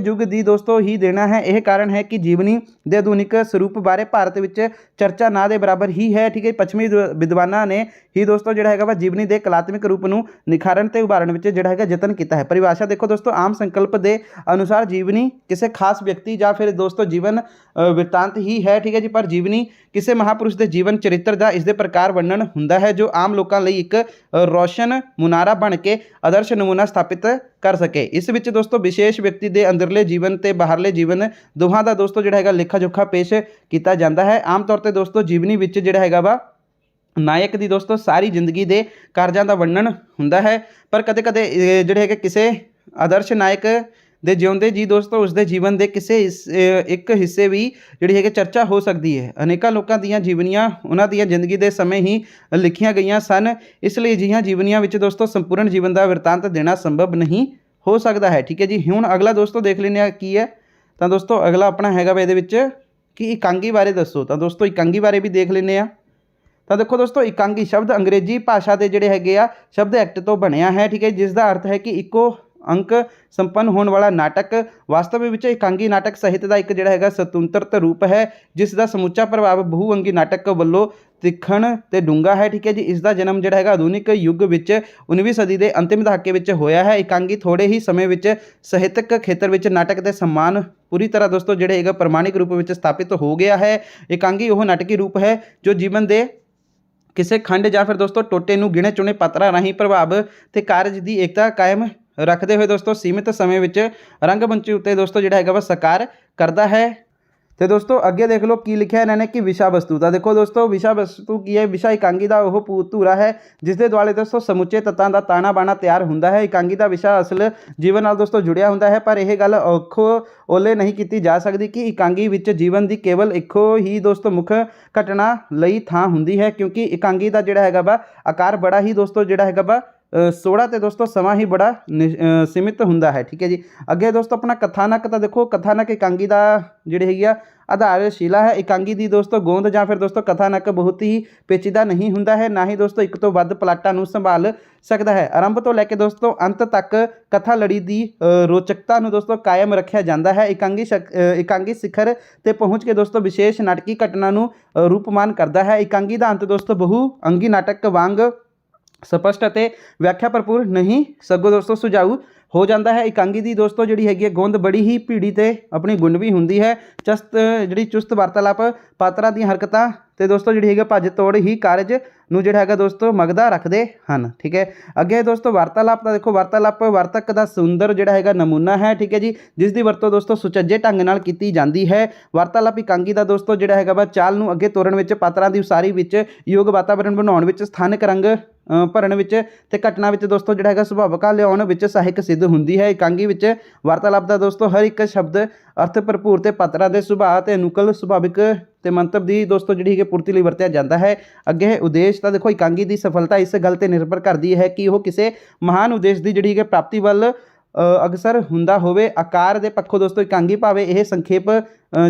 ਯੁੱਗ ਦੀ ਦੋਸਤੋ ਹੀ ਦੇਣਾ ਹੈ। ਇਹ ਕਾਰਨ ਹੈ ਕਿ ਜੀਵਨੀ ਦੇ ਆਧੁਨਿਕ ਸਰੂਪ ਬਾਰੇ ਭਾਰਤ ਵਿੱਚ ਚਰਚਾ ਨਾ ਦੇ ਬਰਾਬਰ ਹੀ ਹੈ। ਠੀਕ ਹੈ, ਪੱਛਮੀ ਵਿਦਵਾਨਾਂ ਨੇ ਹੀ ਦੋਸਤੋ ਜਿਹੜਾ ਹੈਗਾ ਵਾ ਜੀਵਨੀ ਦੇ ਕਲਾਤਮਿਕ ਰੂਪ ਨੂੰ ਨਿਖਾਰਨ ਤੇ ਉਭਾਰਨ ਵਿੱਚ ਜਿਹੜਾ ਹੈਗਾ ਯਤਨ ਕੀਤਾ ਹੈ। ਪਰਿਭਾਸ਼ਾ ਦੇਖੋ ਦੋਸਤੋ, ਆਮ ਸੰਕਲਪ ਦੇ ਅਨੁਸਾਰ ਜੀਵਨੀ ਕਿਸੇ ਖਾਸ ਵਿਅਕਤੀ ਜਾਂ ਫਿਰ ਦੋਸਤੋ ਜੀਵਨ ਬਿਰਤਾਂਤ ਹੀ ਹੈ। ਠੀਕ ਹੈ ਜੀ, ਪਰ ਜੀਵਨੀ ਕਿਸੇ ਮਹਾਪੁਰਸ਼ ਦੇ ਜੀਵਨ ਚਰਿੱਤਰ ਦਾ ਇਸਦੇ ਪ੍ਰਕਾਰ ਵਰਣਨ ਹੁੰਦਾ ਹੈ ਜੋ ਆਮ ਲੋਕਾਂ ਲਈ ਇੱਕ ਰੋਸ਼ਨ ਮੁਨਾਰਾ ਬਣ ਕੇ ਆਦਰਸ਼ ਨਮੂਨਾ ਸਥਾਪਿਤ ਕਰ ਸਕੇ। ਇਸ ਵਿੱਚ ਦੋਸਤੋ ਵਿਸ਼ੇਸ਼ ਵਿਅਕਤੀ ਦੇ ਅੰਦਰਲੇ ਜੀਵਨ ਤੇ ਬਾਹਰਲੇ ਜੀਵਨ ਦੋਹਾਂ ਦਾ ਦੋਸਤੋ ਜਿਹੜਾ ਹੈਗਾ ਲੇਖਾ ਜੋਖਾ ਪੇਸ਼ ਕੀਤਾ ਜਾਂਦਾ ਹੈ। ਆਮ ਤੌਰ ਤੇ ਦੋਸਤੋ ਜੀਵਨੀ ਵਿੱਚ ਜਿਹੜਾ ਹੈਗਾ ਵਾ ਨਾਇਕ ਦੀ ਦੋਸਤੋ ਸਾਰੀ ਜ਼ਿੰਦਗੀ ਦੇ ਕਾਰਜਾਂ ਦਾ ਵਰਣਨ ਹੁੰਦਾ ਹੈ, ਪਰ ਕਦੇ ਕਦੇ ਜਿਹੜੇ ਹੈਗੇ ਕਿਸੇ ਆਦਰਸ਼ ਨਾਇਕ ਦੇ ਜਿਉਂਦੇ ਜੀ ਦੋਸਤੋ ਉਸਦੇ ਜੀਵਨ ਦੇ ਕਿਸੇ ਇੱਕ ਹਿੱਸੇ ਵੀ ਜਿਹੜੀ ਹੈਗੀ ਚਰਚਾ ਹੋ ਸਕਦੀ ਹੈ। ਅਨੇਕਾਂ ਲੋਕਾਂ ਦੀਆਂ ਜੀਵਨੀਆਂ ਉਹਨਾਂ ਦੀਆਂ ਜ਼ਿੰਦਗੀ ਦੇ ਸਮੇਂ ਹੀ ਲਿਖੀਆਂ ਗਈਆਂ ਸਨ, ਇਸ ਲਈ ਅਜਿਹੀਆਂ ਜੀਵਨੀਆਂ ਵਿੱਚ ਦੋਸਤੋ ਸੰਪੂਰਨ ਜੀਵਨ ਦਾ ਬਿਰਤਾਂਤ ਦੇਣਾ ਸੰਭਵ ਨਹੀਂ ਹੋ ਸਕਦਾ ਹੈ। ਠੀਕ ਹੈ ਜੀ, ਹੁਣ ਅਗਲਾ ਦੋਸਤੋ ਦੇਖ ਲੈਂਦੇ ਹਾਂ ਕੀ ਹੈ। ਤਾਂ ਦੋਸਤੋ ਅਗਲਾ ਆਪਣਾ ਹੈਗਾ ਵਾ ਇਹਦੇ ਵਿੱਚ ਕਿ ਇਕਾਂਗੀ ਬਾਰੇ ਦੱਸੋ। ਤਾਂ ਦੋਸਤੋ ਇਕਾਂਗੀ ਬਾਰੇ ਵੀ ਦੇਖ ਲੈਂਦੇ ਹਾਂ। ਤਾਂ ਦੇਖੋ ਦੋਸਤੋ ਇਕਾਂਗੀ ਸ਼ਬਦ ਅੰਗਰੇਜ਼ੀ ਭਾਸ਼ਾ ਦੇ ਜਿਹੜੇ ਹੈਗੇ ਆ ਸ਼ਬਦ ਐਕਟ ਤੋਂ ਬਣਿਆ ਹੈ। ਠੀਕ ਹੈ, ਜਿਸ ਦਾ ਅਰਥ ਹੈ ਕਿ ਇੱਕੋ ਅੰਕ ਸੰਪੰਨ ਹੋਣ ਵਾਲਾ ਨਾਟਕ। ਵਾਸਤਵ ਵਿੱਚ ਇਕਾਂਗੀ ਨਾਟਕ ਸਾਹਿਤ ਦਾ ਇੱਕ ਜਿਹੜਾ ਹੈਗਾ ਸੁਤੰਤਰਤ ਰੂਪ ਹੈ ਜਿਸ ਦਾ ਸਮੁੱਚਾ ਪ੍ਰਭਾਵ ਬਹੁ ਅੰਗੀ ਨਾਟਕ ਵੱਲੋਂ ਤਿੱਖਣ ਤੇ ਡੂੰਘਾ ਹੈ। ਠੀਕ ਹੈ ਜੀ, ਇਸ ਦਾ ਜਨਮ ਜਿਹੜਾ ਹੈਗਾ ਆਧੁਨਿਕ ਯੁੱਗ ਵਿੱਚ 19ਵੀਂ ਸਦੀ ਦੇ ਅੰਤਿਮ ਦਹਾਕੇ ਵਿੱਚ ਹੋਇਆ ਹੈ। ਇਕਾਂਗੀ ਥੋੜੇ ਹੀ ਸਮੇਂ ਵਿੱਚ ਸਾਹਿਤਕ ਖੇਤਰ ਵਿੱਚ ਨਾਟਕ ਦੇ ਸਨਮਾਨ ਪੂਰੀ ਤਰ੍ਹਾਂ ਦੋਸਤੋ ਜਿਹੜੇ ਹੈਗਾ ਪ੍ਰਮਾਣਿਕ ਰੂਪ ਵਿੱਚ ਸਥਾਪਿਤ ਹੋ ਗਿਆ ਹੈ। ਇਕਾਂਗੀ ਉਹ ਨਾਟਕੀ ਰੂਪ ਹੈ ਜੋ ਜੀਵਨ ਦੇ ਕਿਸੇ ਖੰਡ ਜਾਂ ਫਿਰ ਦੋਸਤੋ ਟੋਟੇ ਨੂੰ ਗਿਣੇ ਚੁਣੇ ਪਾਤਰਾਂ ਰਾਹੀਂ ਪ੍ਰਭਾਵ ਤੇ ਕਾਰਜ ਦੀ ਏਕਤਾ ਕਾਇਮ ਰੱਖਦੇ ਹੋਏ ਦੋਸਤੋ ਸੀਮਿਤ ਸਮੇਂ ਵਿੱਚ ਰੰਗਮੰਚ ਉੱਤੇ ਦੋਸਤੋ ਜਿਹੜਾ ਹੈਗਾ ਵਾ ਸਾਕਾਰ ਕਰਦਾ ਹੈ। ਤੇ ਦੋਸਤੋ ਅੱਗੇ ਦੇਖ ਲਓ ਕੀ ਲਿਖਿਆ ਇਹਨਾਂ ਨੇ ਕਿ ਵਿਸ਼ਾ ਵਸਤੂ। ਤਾਂ ਦੇਖੋ ਦੋਸਤੋ ਵਿਸ਼ਾ ਵਸਤੂ ਕੀ ਹੈ? ਵਿਸ਼ਾ ਇਕਾਂਗੀ ਦਾ ਉਹ ਧੂਰਾ ਹੈ ਜਿਸ ਦੇ ਦੁਆਲੇ ਦੋਸਤੋ ਸਮੁੱਚੇ ਤੱਤਾਂ ਦਾ ਤਾਣਾ ਬਾਣਾ ਤਿਆਰ ਹੁੰਦਾ ਹੈ। ਇਕਾਂਗੀ ਦਾ ਵਿਸ਼ਾ ਅਸਲ ਜੀਵਨ ਨਾਲ ਦੋਸਤੋ ਜੁੜਿਆ ਹੁੰਦਾ ਹੈ, ਪਰ ਇਹ ਗੱਲ ਔਖੋ ਓਲੇ ਨਹੀਂ ਕੀਤੀ ਜਾ ਸਕਦੀ ਕਿ ਇਕਾਂਗੀ ਵਿੱਚ ਜੀਵਨ ਦੀ ਕੇਵਲ ਇੱਕੋ ਹੀ ਦੋਸਤੋ ਮੁੱਖ ਘਟਨਾ ਲਈ ਥਾਂ ਹੁੰਦੀ ਹੈ, ਕਿਉਂਕਿ ਇਕਾਂਗੀ ਦਾ ਜਿਹੜਾ ਹੈਗਾ ਵਾ ਆਕਾਰ ਬੜਾ ਹੀ ਦੋਸਤੋ ਜਿਹੜਾ ਹੈਗਾ ਵਾ ਸੋੜਾ ਤੇ ਦੋਸਤੋ ਸਮਾਂ ਹੀ ਬੜਾ ਸੀਮਿਤ ਹੁੰਦਾ ਹੈ। ਠੀਕ ਹੈ ਜੀ, ਅੱਗੇ ਦੋਸਤੋ ਆਪਣਾ ਕਥਾਨਕ। ਤਾਂ ਦੇਖੋ ਕਥਾਨਕ ਇਕਾਂਗੀ ਦਾ ਜਿਹੜੀ ਹੈਗੀ ਆ ਆਧਾਰਸ਼ਿਲਾ ਹੈ। ਇਕਾਂਗੀ ਦੀ ਦੋਸਤੋ ਗੋਂਦ ਜਾਂ ਫਿਰ ਦੋਸਤੋ ਕਥਾਨਕ ਬਹੁਤ ਹੀ ਪੇਚੀਦਾ ਨਹੀਂ ਹੁੰਦਾ ਹੈ, ਨਾ ਹੀ ਦੋਸਤੋ ਇੱਕ ਤੋਂ ਵੱਧ ਪਲਾਟਾਂ ਨੂੰ ਸੰਭਾਲ ਸਕਦਾ ਹੈ। ਆਰੰਭ ਤੋਂ ਲੈ ਕੇ ਦੋਸਤੋ ਅੰਤ ਤੱਕ ਕਥਾ ਲੜੀ ਦੀ ਰੋਚਕਤਾ ਨੂੰ ਦੋਸਤੋ ਕਾਇਮ ਰੱਖਿਆ ਜਾਂਦਾ ਹੈ। ਇਕਾਂਗੀ ਸਿਖਰ ਤੇ ਪਹੁੰਚ ਕੇ ਦੋਸਤੋ ਵਿਸ਼ੇਸ਼ ਨਾਟਕੀ ਘਟਨਾ ਨੂੰ ਰੂਪਮਾਨ ਕਰਦਾ ਹੈ। ਇਕਾਂਗੀ ਦਾ ਅੰਤ ਦੋਸਤੋ ਬਹੁ ਅੰਗੀ ਨਾਟਕ ਵਾਂਗ ਸਪਸ਼ਟ ਅਤੇ ਵਿਆਖਿਆ ਭਰਪੂਰ ਨਹੀਂ ਸਗੋਂ ਦੋਸਤੋ ਸੁਝਾਊ ਹੋ ਜਾਂਦਾ ਹੈ। ਇਕਾਂਗੀ ਦੀ ਦੋਸਤੋ ਜਿਹੜੀ ਹੈਗੀ ਹੈ ਗੋਂਦ ਬੜੀ ਹੀ ਭੀੜੀ ਤੇ ਆਪਣੀ ਗੁੰਨਵੀ ਹੁੰਦੀ ਹੈ। ਚੁਸਤ ਵਾਰਤਾਲਾਪ ਪਾਤਰਾਂ ਦੀਆਂ ਹਰਕਤਾਂ ਤੇ ਦੋਸਤੋ ਜਿਹੜੀ ਹੈਗੀ ਭੱਜ ਤੋੜ ਹੀ ਕਾਰਜ ਨੂੰ ਜਿਹੜਾ ਹੈਗਾ ਦੋਸਤੋ ਮਗਦਾ ਰੱਖਦੇ ਹਨ। ਠੀਕ ਹੈ, ਅੱਗੇ ਦੋਸਤੋ ਵਾਰਤਾਲਾਪ। ਤਾਂ ਦੇਖੋ ਵਾਰਤਾਲਾਪ ਵਾਰਤਕ ਦਾ ਸੁੰਦਰ ਜਿਹੜਾ ਹੈਗਾ ਨਮੂਨਾ ਹੈ। ਠੀਕ ਹੈ ਜੀ, ਜਿਸ ਦੀ ਵਰਤੋਂ ਦੋਸਤੋ ਸੁਚੱਜੇ ਢੰਗ ਨਾਲ ਕੀਤੀ ਜਾਂਦੀ ਹੈ। ਵਾਰਤਾਲਾਪ ਇਕਾਂਗੀ ਦਾ ਦੋਸਤੋ ਜਿਹੜਾ ਹੈਗਾ ਵਾ ਚਾਲ ਨੂੰ ਅੱਗੇ ਤੋਰਨ ਵਿੱਚ, ਪਾਤਰਾਂ ਦੀ ਉਸਾਰੀ ਵਿੱਚ, ਯੋਗ ਵਾਤਾਵਰਣ ਬਣਾਉਣ ਵਿੱਚ, ਸਥਾਨਕ ਰੰਗ ਭਰਨ ਵਿੱਚ ਤੇ ਘਟਨਾ ਵਿੱਚ ਦੋਸਤੋ ਜਿਹੜਾ ਹੈਗਾ ਸੁਭਾਵਿਕਾ ਲਿਆਉਣ ਵਿੱਚ ਸਹਾਇਕ ਸਿੱਧ ਹੁੰਦੀ ਹੈ। ਇਕਾਂਗੀ ਵਿੱਚ ਵਾਰਤਾਲਾਪ ਦਾ ਦੋਸਤੋ ਹਰ ਇੱਕ ਸ਼ਬਦ ਅਰਥ ਭਰਪੂਰ ਤੇ ਪਾਤਰਾਂ ਦੇ ਸੁਭਾਅ ਤੇ ਅਨੁਕੂਲ ਸੁਭਾਵਿਕ ਤੇ ਮੰਤਵ ਦੀ ਦੋਸਤੋ ਜਿਹੜੀ ਹੈਗੀ ਪੂਰਤੀ ਲਈ ਵਰਤਿਆ ਜਾਂਦਾ ਹੈ। ਅੱਗੇ ਹੈ ਉਦੇਸ਼। ਤਾਂ ਦੇਖੋ ਇਕਾਂਗੀ ਦੀ ਸਫਲਤਾ ਇਸ ਗੱਲ ਤੇ ਨਿਰਭਰ ਕਰਦੀ ਹੈ ਕਿ ਉਹ ਕਿਸੇ ਮਹਾਨ ਉਦੇਸ਼ ਦੀ ਜਿਹੜੀ ਹੈਗੀ ਪ੍ਰਾਪਤੀ ਵੱਲ ਅਗਸਰ ਹੁੰਦਾ ਹੋਵੇ। ਆਕਾਰ ਦੇ ਪੱਖੋਂ ਦੋਸਤੋ ਇਕਾਂਗੀ ਭਾਵੇਂ ਇਹ ਸੰਖੇਪ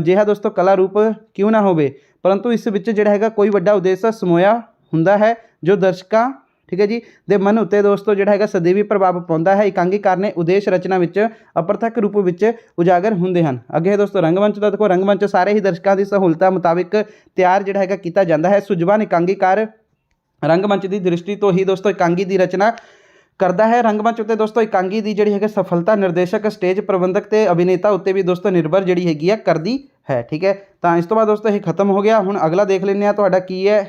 ਜਿਹਾ ਦੋਸਤੋ ਕਲਾ ਰੂਪ ਕਿਉਂ ਨਾ ਹੋਵੇ, ਪਰੰਤੂ ਇਸ ਵਿੱਚ ਜਿਹੜਾ ਹੈਗਾ ਕੋਈ ਵੱਡਾ ਉਦੇਸ਼ ਸਮੋਇਆ ਹੁੰਦਾ ਹੈ ਜੋ ਦਰਸ਼ਕਾਂ ਠੀਕ ਹੈ ਜੀ ਦੇ ਮਨ ਉੱਤੇ ਦੋਸਤੋ ਜਿਹੜਾ ਹੈਗਾ ਸਦੀਵੀ ਪ੍ਰਭਾਵ ਪਾਉਂਦਾ ਹੈ। ਇਕਾਂਗੀਕਾਰ ਨੇ ਉਦੇਸ਼ ਰਚਨਾ ਵਿੱਚ ਅਪਰਥਕ ਰੂਪ ਵਿੱਚ ਉਜਾਗਰ ਹੁੰਦੇ ਹਨ। ਅੱਗੇ ਦੋਸਤੋ ਰੰਗਮੰਚ ਦਾ ਦੇਖੋ ਰੰਗਮੰਚ ਸਾਰੇ ਹੀ ਦਰਸ਼ਕਾਂ ਦੀ ਸਹੂਲਤਾਂ ਮੁਤਾਬਿਕ ਤਿਆਰ ਜਿਹੜਾ ਹੈਗਾ ਕੀਤਾ ਜਾਂਦਾ ਹੈ। ਸੁਝਵਾਨ ਇਕਾਂਗੀਕਾਰ ਰੰਗਮੰਚ ਦੀ ਦ੍ਰਿਸ਼ਟੀ ਤੋਂ ਹੀ ਦੋਸਤੋ ਇਕਾਂਗੀ ਦੀ ਰਚਨਾ ਕਰਦਾ ਹੈ। ਰੰਗਮੰਚ ਉੱਤੇ ਦੋਸਤੋ ਇਕਾਂਗੀ ਦੀ ਜਿਹੜੀ ਹੈਗੀ ਸਫਲਤਾ ਨਿਰਦੇਸ਼ਕ, ਸਟੇਜ ਪ੍ਰਬੰਧਕ ਤੇ ਅਭਿਨੇਤਾ ਉੱਤੇ ਵੀ ਦੋਸਤੋ ਨਿਰਭਰ ਜਿਹੜੀ ਹੈਗੀ ਆ ਕਰਦੀ ਹੈ। ਠੀਕ ਹੈ, ਤਾਂ ਇਸ ਤੋਂ ਬਾਅਦ ਦੋਸਤੋ ਇਹ ਖਤਮ ਹੋ ਗਿਆ। ਹੁਣ ਅਗਲਾ ਦੇਖ ਲੈਂਦੇ ਹਾਂ ਤੁਹਾਡਾ ਕੀ ਹੈ।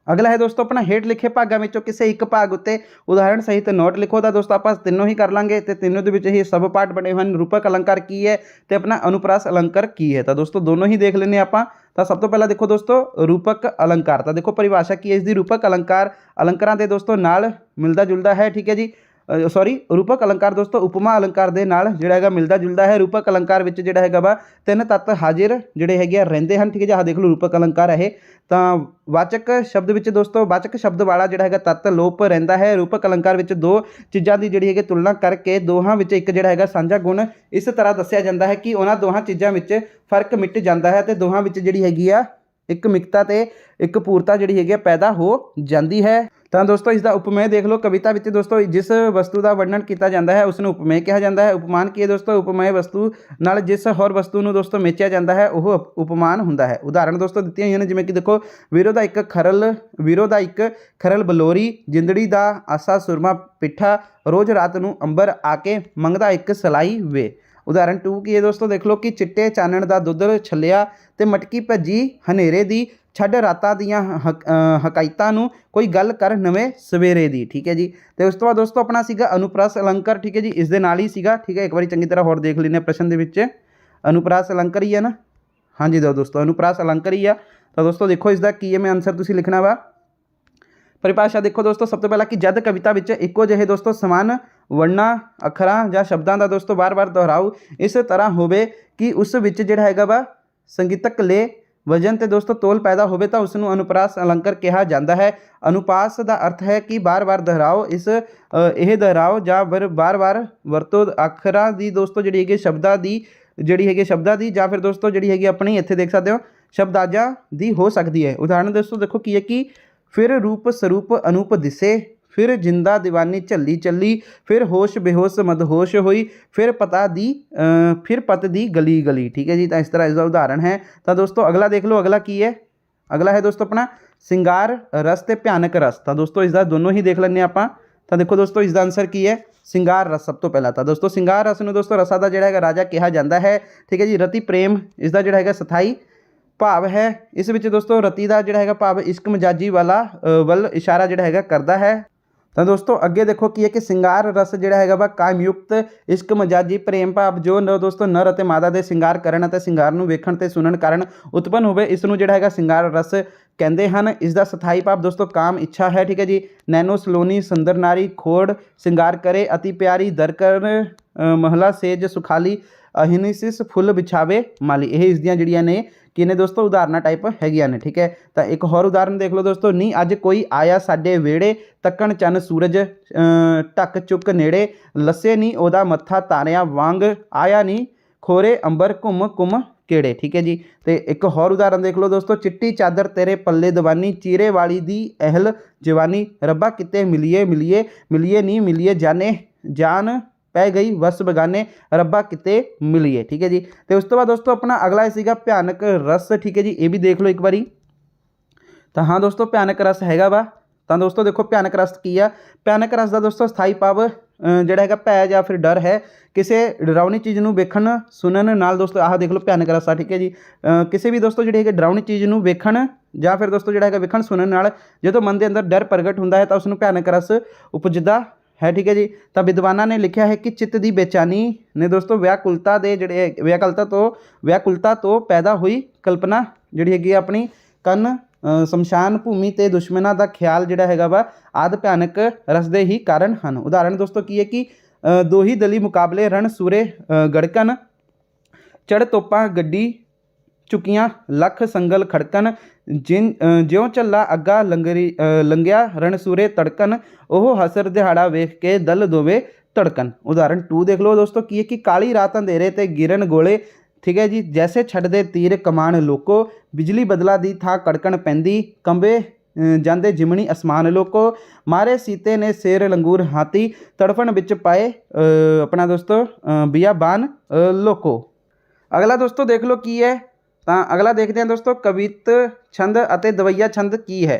ਅਗਲਾ ਹੈ ਦੋਸਤੋ ਆਪਣਾ ਹੇਠ ਲਿਖੇ ਭਾਗਾਂ ਵਿੱਚੋਂ ਕਿਸੇ ਇੱਕ ਭਾਗ ਉੱਤੇ ਉਦਾਹਰਣ ਸਹਿਤ ਨੋਟ ਲਿਖੋ। ਤਾਂ ਦੋਸਤੋ ਆਪਾਂ ਤਿੰਨੋਂ ਹੀ ਕਰ ਲਾਂਗੇ ਤੇ ਤਿੰਨੋਂ ਦੇ ਵਿੱਚ ਹੀ ਸਬ ਪਾਠ ਬਣੇ ਹਨ। ਰੂਪਕ ਅਲੰਕਾਰ ਕੀ ਹੈ ਤੇ ਆਪਣਾ ਅਨੁਪ੍ਰਾਸ ਅਲੰਕਾਰ ਕੀ ਹੈ। ਤਾਂ ਦੋਸਤੋ ਦੋਨੋਂ ਹੀ ਦੇਖ ਲੈਂਦੇ ਆਪਾਂ। ਤਾਂ ਸਭ ਤੋਂ ਪਹਿਲਾਂ ਦੇਖੋ ਦੋਸਤੋ ਰੂਪਕ ਅਲੰਕਾਰ। ਤਾਂ ਦੇਖੋ ਪਰਿਭਾਸ਼ਾ ਕੀ ਹੈ ਇਸ ਦੀ। ਰੂਪਕ ਅਲੰਕਾਰ ਅਲੰਕਾਰਾਂ ਦੇ ਦੋਸਤੋ ਨਾਲ ਮਿਲਦਾ ਜੁਲਦਾ ਹੈ। ਠੀਕ ਹੈ ਜੀ, ਸੌਰੀ ਰੂਪਕ ਅਲੰਕਾਰ ਦੋਸਤੋ ਉਪਮਾ ਅਲੰਕਾਰ ਦੇ ਨਾਲ ਜਿਹੜਾ ਹੈਗਾ ਮਿਲਦਾ ਜੁਲਦਾ ਹੈ। ਰੂਪਕ ਅਲੰਕਾਰ ਵਿੱਚ ਜਿਹੜਾ ਹੈਗਾ ਵਾ ਤਿੰਨ ਤੱਤ ਹਾਜ਼ਰ ਜਿਹੜੇ ਹੈਗੇ ਆ ਰਹਿੰਦੇ ਹਨ। ਠੀਕ ਹੈ ਜੀ, ਆਹ ਦੇਖ ਲਓ ਰੂਪਕ ਅਲੰਕਾਰ ਇਹ। ਤਾਂ ਵਾਚਕ ਸ਼ਬਦ ਵਿੱਚ ਦੋਸਤੋ ਵਾਚਕ ਸ਼ਬਦ ਵਾਲਾ ਜਿਹੜਾ ਹੈਗਾ ਤੱਤ ਲੋਪ ਰਹਿੰਦਾ ਹੈ। ਰੂਪਕ ਅਲੰਕਾਰ ਵਿੱਚ ਦੋ ਚੀਜ਼ਾਂ ਦੀ ਜਿਹੜੀ ਹੈਗੀ ਤੁਲਨਾ ਕਰਕੇ ਦੋਹਾਂ ਵਿੱਚ ਇੱਕ ਜਿਹੜਾ ਹੈਗਾ ਸਾਂਝਾ ਗੁਣ ਇਸ ਤਰ੍ਹਾਂ ਦੱਸਿਆ ਜਾਂਦਾ ਹੈ ਕਿ ਉਹਨਾਂ ਦੋਹਾਂ ਚੀਜ਼ਾਂ ਵਿੱਚ ਫਰਕ ਮਿਟ ਜਾਂਦਾ ਹੈ ਤੇ ਦੋਹਾਂ ਵਿੱਚ ਜਿਹੜੀ ਹੈਗੀ ਆ ਇੱਕ ਮਿਕਤਾ ਤੇ ਇੱਕ ਪੂਰਤਾ ਜਿਹੜੀ ਹੈਗੀ ਆ ਪੈਦਾ ਹੋ ਜਾਂਦੀ ਹੈ। ਤਾਂ ਦੋਸਤੋ ਇਸ ਦਾ ਉਪਮੇय ਦੇਖ ਲਓ। ਕਵਿਤਾ ਵਿੱਚ ਦੋਸਤੋ ਜਿਸ ਵਸਤੂ ਦਾ ਵਰਣਨ ਕੀਤਾ ਜਾਂਦਾ ਹੈ ਉਸ ਨੂੰ ਉਪਮੇय ਕਿਹਾ ਜਾਂਦਾ ਹੈ। ਉਪਮਾਨ ਕੀ ਹੈ ਦੋਸਤੋ? ਉਪਮੇय ਵਸਤੂ ਨਾਲ ਜਿਸ ਹੋਰ ਵਸਤੂ ਨੂੰ ਦੋਸਤੋ ਮੇਚਿਆ ਜਾਂਦਾ ਹੈ ਉਹ ਉਪਮਾਨ ਹੁੰਦਾ ਹੈ। ਉਦਾਹਰਣ ਦੋਸਤੋ ਦਿੱਤੀਆਂ ਹੋਈਆਂ ਨੇ, ਜਿਵੇਂ ਕਿ ਦੇਖੋ ਵੀਰੋ ਦਾ ਇੱਕ ਖਰਲ ਬਲੋਰੀ, ਜਿੰਦੜੀ ਦਾ ਆਸਾ ਸੁਰਮਾ ਪਿੱਠਾ, ਰੋਜ਼ ਰਾਤ ਨੂੰ ਅੰਬਰ ਆ ਕੇ ਮੰਗਦਾ ਇੱਕ ਸਲਾਈ ਵੇ। ਉਦਾਹਰਣ 2 ਕੀ ਹੈ ਦੋਸਤੋ? ਦੇਖ ਲਓ ਕਿ ਚਿੱਟੇ ਚਾਨਣ ਦਾ ਦੁੱਧ ਛੱਲਿਆ ਤੇ ਮਟਕੀ ਭੱਜੀ ਹਨੇਰੇ ਦੀ, ਛੱਡ ਰਾਤਾਂ ਦੀਆਂ ਹਕਾਇਤਾਂ ਨੂੰ, ਕੋਈ ਗੱਲ ਕਰ ਨਵੇਂ ਸਵੇਰੇ ਦੀ। ਠੀਕ ਹੈ ਜੀ, ਤੇ ਉਸ ਤੋਂ ਬਾਅਦ ਦੋਸਤੋ ਆਪਣਾ ਸੀਗਾ ਅਨੁਪ੍ਰਾਸ ਅਲੰਕਾਰ। ਠੀਕ ਹੈ ਜੀ, ਇਸ ਦੇ ਨਾਲ ਹੀ ਸੀਗਾ। ਠੀਕ ਹੈ, ਇੱਕ ਵਾਰੀ ਚੰਗੀ ਤਰ੍ਹਾਂ ਹੋਰ ਦੇਖ ਲੈਂਦੇ ਪ੍ਰਸ਼ਨ ਦੇ ਵਿੱਚ। ਅਨੁਪ੍ਰਾਸ ਅਲੰਕਾਰ ਹੀ ਹੈ ਨਾ? ਹਾਂਜੀ ਦੋਸਤੋ ਅਨੁਪ੍ਰਾਸ ਅਲੰਕਾਰ ਹੀ ਆ। ਤਾਂ ਦੋਸਤੋ ਦੇਖੋ ਇਸ ਦਾ ਕੀ ਹੈ, ਮੈਂ ਆਨਸਰ ਤੁਸੀਂ ਲਿਖਣਾ ਵਾ। ਪਰਿਭਾਸ਼ਾ ਦੇਖੋ ਦੋਸਤੋ ਸਭ ਤੋਂ ਪਹਿਲਾਂ ਕਿ ਜਦ ਕਵਿਤਾ ਵਿੱਚ ਇੱਕੋ ਜਿਹੇ ਦੋਸਤੋ ਸਮਾਨ ਵਰਣਾਂ ਅੱਖਰਾਂ ਜਾਂ ਸ਼ਬਦਾਂ ਦਾ ਦੋਸਤੋ ਵਾਰ-ਵਾਰ ਦੁਹਰਾਓ ਇਸ ਤਰ੍ਹਾਂ ਹੋਵੇ ਕਿ ਉਸ ਵਿੱਚ ਜਿਹੜਾ ਹੈਗਾ ਵਾ ਸੰਗੀਤਕ ਲੈ ਵਜਨ ਤੇ ਦੋਸਤੋ ਤੋਲ ਪੈਦਾ ਹੋਵੇ ਤਾਂ ਉਸ ਨੂੰ ਅਨੁਪ੍ਰਾਸ ਅਲੰਕਾਰ ਕਿਹਾ ਜਾਂਦਾ ਹੈ। ਅਨੁਪਾਸ ਦਾ ਅਰਥ ਹੈ ਕਿ ਬਾਰ-ਬਾਰ ਦੁਹਰਾਓ। ਇਹ ਦੁਹਰਾਓ ਜਾਂ ਫਿਰ ਬਾਰ-ਬਾਰ ਵਰਤੋਂ ਅੱਖਰਾਂ ਦੀ ਦੋਸਤੋ ਜਿਹੜੀ ਹੈਗੀ ਸ਼ਬਦਾਂ ਦੀ ਜਾਂ ਫਿਰ ਦੋਸਤੋ ਜਿਹੜੀ ਹੈਗੀ ਆਪਣੀ ਇੱਥੇ ਦੇਖ ਸਕਦੇ ਹੋ ਸ਼ਬਦਾਜਾਂ ਦੀ ਹੋ ਸਕਦੀ ਹੈ। ਉਦਾਹਰਣ ਦੋਸਤੋ ਦੇਖੋ ਕੀ ਹੈ ਕਿ ਫਿਰ ਰੂਪ ਸਰੂਪ ਅਨੂਪ ਦਿਸੇ, ਫਿਰ ਜਿੰਦਾ ਦੀਵਾਨੀ ਝੱਲੀ ਚੱਲੀ, ਫਿਰ ਹੋਸ਼ ਬੇਹੋਸ਼ ਮਦਹੋਸ਼ ਹੋਈ, ਫਿਰ ਪਤ ਦੀ ਗਲੀ ਗਲੀ। ਠੀਕ ਹੈ ਜੀ, ਤਾਂ ਇਸ ਤਰ੍ਹਾਂ ਇਸ ਦਾ ਉਦਾਹਰਣ ਹੈ। ਤਾਂ ਦੋਸਤੋ ਅਗਲਾ ਦੇਖ ਲਓ, ਅਗਲਾ ਕੀ ਹੈ? ਅਗਲਾ ਹੈ ਦੋਸਤੋ ਆਪਣਾ ਸਿੰਗਾਰ ਰਸ ਤੇ ਭਿਆਨਕ ਰਸ। ਤਾਂ ਦੋਸਤੋ ਇਸ ਦਾ ਦੋਨੋਂ ਹੀ ਦੇਖ ਲੈਂਦੇ ਆਪਾਂ। ਤਾਂ ਦੇਖੋ ਦੋਸਤੋ ਇਸ ਦਾ ਆਨਸਰ ਕੀ ਹੈ? ਸਿੰਗਾਰ ਰਸ। ਸਭ ਤੋਂ ਪਹਿਲਾਂ ਤਾਂ ਦੋਸਤੋ ਸਿੰਗਾਰ ਰਸ ਨੂੰ ਦੋਸਤੋ ਰਸਾਂ ਦਾ ਜਿਹੜਾ ਹੈਗਾ ਰਾਜਾ ਕਿਹਾ ਜਾਂਦਾ ਹੈ। ਠੀਕ ਹੈ ਜੀ, ਰਤੀ ਪ੍ਰੇਮ ਇਸ ਦਾ ਜਿਹੜਾ ਹੈਗਾ ਸਥਾਈ ਭਾਵ ਹੈ। ਇਸ ਵਿੱਚ ਦੋਸਤੋ ਰਤੀ ਦਾ ਜਿਹੜਾ ਹੈਗਾ ਭਾਵ ਇਸ਼ਕ ਮਜਾਜੀ ਵੱਲ ਇਸ਼ਾਰਾ ਜਿਹੜਾ ਹੈਗਾ ਕਰਦਾ ਹੈ। ਤਾਂ ਦੋਸਤੋ ਅੱਗੇ ਦੇਖੋ ਕੀ ਹੈ ਕਿ ਸਿੰਗਾਰ ਰਸ ਜਿਹੜਾ ਹੈਗਾ ਵਾ ਕਾਮਯੁਕਤ ਇਸ਼ਕ ਮਜਾਜੀ ਪ੍ਰੇਮ ਭਾਵ ਜੋ ਦੋਸਤੋ ਨਰ ਅਤੇ ਮਾਦਾ ਦੇ ਸਿੰਗਾਰ ਕਰਨ ਅਤੇ ਸਿੰਗਾਰ ਨੂੰ ਵੇਖਣ ਤੇ ਸੁਣਨ ਕਾਰਨ ਉਤਪੰਨ ਹੋਵੇ, ਇਸ ਨੂੰ ਜਿਹੜਾ ਹੈਗਾ ਸਿੰਗਾਰ ਰਸ ਕਹਿੰਦੇ ਹਨ। ਇਸ ਦਾ ਸਥਾਈ ਭਾਵ ਦੋਸਤੋ ਕਾਮ ਇੱਛਾ ਹੈ। ਠੀਕ ਹੈ ਜੀ, ਨੈਨੋ ਸਲੋਨੀ ਸੁੰਦਰ ਨਾਰੀ ਖੋੜ ਸਿੰਗਾਰ ਕਰੇ, ਅਤੀ ਪਿਆਰੀ ਦਰਕਰ ਮਹਲਾ ਸੇਜ ਸੁਖਾਲੀ, ਅਹਿਨਿਸਿਸ ਫੁੱਲ ਵਿਛਾਵੇ ਮਾਲੀ। ਇਹ ਇਸ ਦੀਆਂ ਜਿਹੜੀਆਂ ਨੇ ਕੀ ਨੇ ਦੋਸਤੋ ਉਦਾਹਰਨਾਂ ਟਾਈਪ ਹੈਗੀਆਂ ਨੇ। ਠੀਕ ਹੈ, ਤਾਂ ਇੱਕ ਹੋਰ ਉਦਾਹਰਨ ਦੇਖ ਲਓ ਦੋਸਤੋ। ਨੀ ਅੱਜ ਕੋਈ ਆਇਆ ਸਾਡੇ ਵਿਹੜੇ, ਤੱਕਣ ਚੰਨ ਸੂਰਜ ਢੱਕ ਚੁੱਕ ਨੇੜੇ, ਲੱਸੇ ਨੀ ਉਹਦਾ ਮੱਥਾ ਤਾਰਿਆਂ ਵਾਂਗ, ਆਇਆ ਨੀ ਖੋਰੇ ਅੰਬਰ ਘੁੰਮ ਘੁੰਮ ਕਿਹੜੇ। ਠੀਕ ਹੈ ਜੀ, ਤੇ ਇੱਕ ਹੋਰ ਉਦਾਹਰਨ ਦੇਖ ਲਓ ਦੋਸਤੋ। ਚਿੱਟੀ ਚਾਦਰ ਤੇਰੇ ਪੱਲੇ ਦਵਾਨੀ, ਚੀਰੇ ਵਾਲੀ ਦੀ ਅਹਿਲ ਜਵਾਨੀ, ਰੱਬਾ ਕਿਤੇ ਮਿਲੀਏ ਮਿਲੀਏ ਮਿਲੀਏ ਨੀ ਮਿਲੀਏ ਜਾਨੇ, ਜਾਨ ਪੈ ਗਈ ਵਸ ਬਗਾਨੇ, ਰੱਬਾ ਕਿਤੇ ਮਿਲੀਏ। ਠੀਕ ਹੈ ਜੀ, ਤੇ ਉਸ ਤੋਂ ਬਾਅਦ ਦੋਸਤੋ ਆਪਣਾ ਅਗਲਾ ਸੀਗਾ ਭਿਆਨਕ ਰਸ। ਠੀਕ ਹੈ ਜੀ, ਇਹ ਵੀ ਦੇਖ ਲਓ ਇੱਕ ਵਾਰੀ। ਤਾਂ ਹਾਂ ਦੋਸਤੋ ਭਿਆਨਕ ਰਸ ਹੈਗਾ ਵਾ। ਤਾਂ ਦੋਸਤੋ ਦੇਖੋ ਭਿਆਨਕ ਰਸ ਕੀ ਆ? ਭਿਆਨਕ ਰਸ ਦਾ ਦੋਸਤੋ ਸਥਾਈ ਭਾਵ ਜਿਹੜਾ ਹੈਗਾ ਭੈ ਜਾਂ ਫਿਰ ਡਰ ਹੈ। ਕਿਸੇ ਡਰਾਉਣੀ ਚੀਜ਼ ਨੂੰ ਵੇਖਣ ਸੁਣਨ ਨਾਲ ਦੋਸਤੋ ਆਹ ਦੇਖ ਲਓ ਭਿਆਨਕ ਰਸ ਆ। ਠੀਕ ਹੈ ਜੀ, ਕਿਸੇ ਵੀ ਦੋਸਤੋ ਜਿਹੜੀ ਹੈਗੀ ਡਰਾਉਣੀ ਚੀਜ਼ ਨੂੰ ਵੇਖਣ ਜਾਂ ਫਿਰ ਦੋਸਤੋ ਜਿਹੜਾ ਹੈਗਾ ਵੇਖਣ ਸੁਣਨ ਨਾਲ ਜਦੋਂ ਮਨ ਦੇ ਅੰਦਰ ਡਰ ਪ੍ਰਗਟ ਹੁੰਦਾ ਹੈ ਤਾਂ ਉਸ ਨੂੰ ਭਿਆਨਕ ਰਸ ਉਪਜਦਾ ਹੈ। ਠੀਕ ਹੈ ਜੀ, ਤਾਂ ਵਿਦਵਾਨਾਂ ਨੇ ਲਿਖਿਆ ਹੈ ਕਿ ਚਿੱਤ ਦੀ ਬੇਚੈਨੀ ਨੇ ਦੋਸਤੋ ਵਿਆਕੁਲਤਾ ਤੋਂ ਪੈਦਾ ਹੋਈ ਕਲਪਨਾ ਜਿਹੜੀ ਹੈਗੀ ਆਪਣੀ ਕੰਨ ਸ਼ਮਸ਼ਾਨ ਭੂਮੀ ਤੇ ਦੁਸ਼ਮਣਾਂ ਦਾ ਖਿਆਲ ਜਿਹੜਾ ਹੈਗਾ ਵਾ ਆਦਿ ਭਿਆਨਕ ਰਸ ਦੇ ਹੀ ਕਾਰਨ ਹਨ। ਉਦਾਹਰਣ ਦੋਸਤੋ ਕੀ ਹੈ ਕਿ ਦੋਹੀ ਦਲੀ ਮੁਕਾਬਲੇ ਰਣ ਸੂਰੇ ਗੜਕਨ, ਚੜ ਤੋਪਾਂ ਗੱਡੀ ਚੁੱਕੀਆਂ ਲੱਖ ਸੰਗਲ ਖੜਕਨ, ਜਿਉਂ ਝੱਲਾ ਅੱਗਾ ਲੰਘਿਆ ਰਣਸੂਰੇ ਤੜਕਨ, ਉਹ ਹਸਰ ਦਿਹਾੜਾ ਵੇਖ ਕੇ ਦਲ ਦੋਵੇਂ ਧੜਕਨ। ਉਦਾਹਰਣ 2 ਦੇਖ ਲਓ ਦੋਸਤੋ ਕੀ ਹੈ ਕਿ ਕਾਲੀ ਰਾਤ ਅੰਧੇਰੇ ਤੇ ਗਿਰਨ ਗੋਲੇ। ਠੀਕ ਹੈ ਜੀ, ਜੈਸੇ ਛੱਡਦੇ ਤੀਰ ਕਮਾਨ ਲੋਕੋ, ਬਿਜਲੀ ਬਦਲਾ ਦੀ ਥਾਂ ਕੜਕਣ ਪੈਂਦੀ, ਕੰਬੇ ਜਾਂਦੇ ਜਿਮਣੀ ਅਸਮਾਨ ਲੋਕੋ, ਮਾਰੇ ਸੀਤੇ ਨੇ ਸ਼ੇਰ ਲੰਗੂਰ ਹਾਥੀ, ਤੜਫਣ ਵਿੱਚ ਪਾਏ ਆਪਣਾ ਦੋਸਤੋ ਬਿਆਬਾਨ ਲੋਕੋ। ਅਗਲਾ ਦੋਸਤੋ ਦੇਖ ਲਓ ਕੀ ਹੈ? ਤਾਂ ਅਗਲਾ ਦੇਖਦੇ ਹਾਂ ਦੋਸਤੋ ਕਵਿਤ ਛੰਦ ਅਤੇ ਦਵਈਆ ਛੰਦ ਕੀ ਹੈ।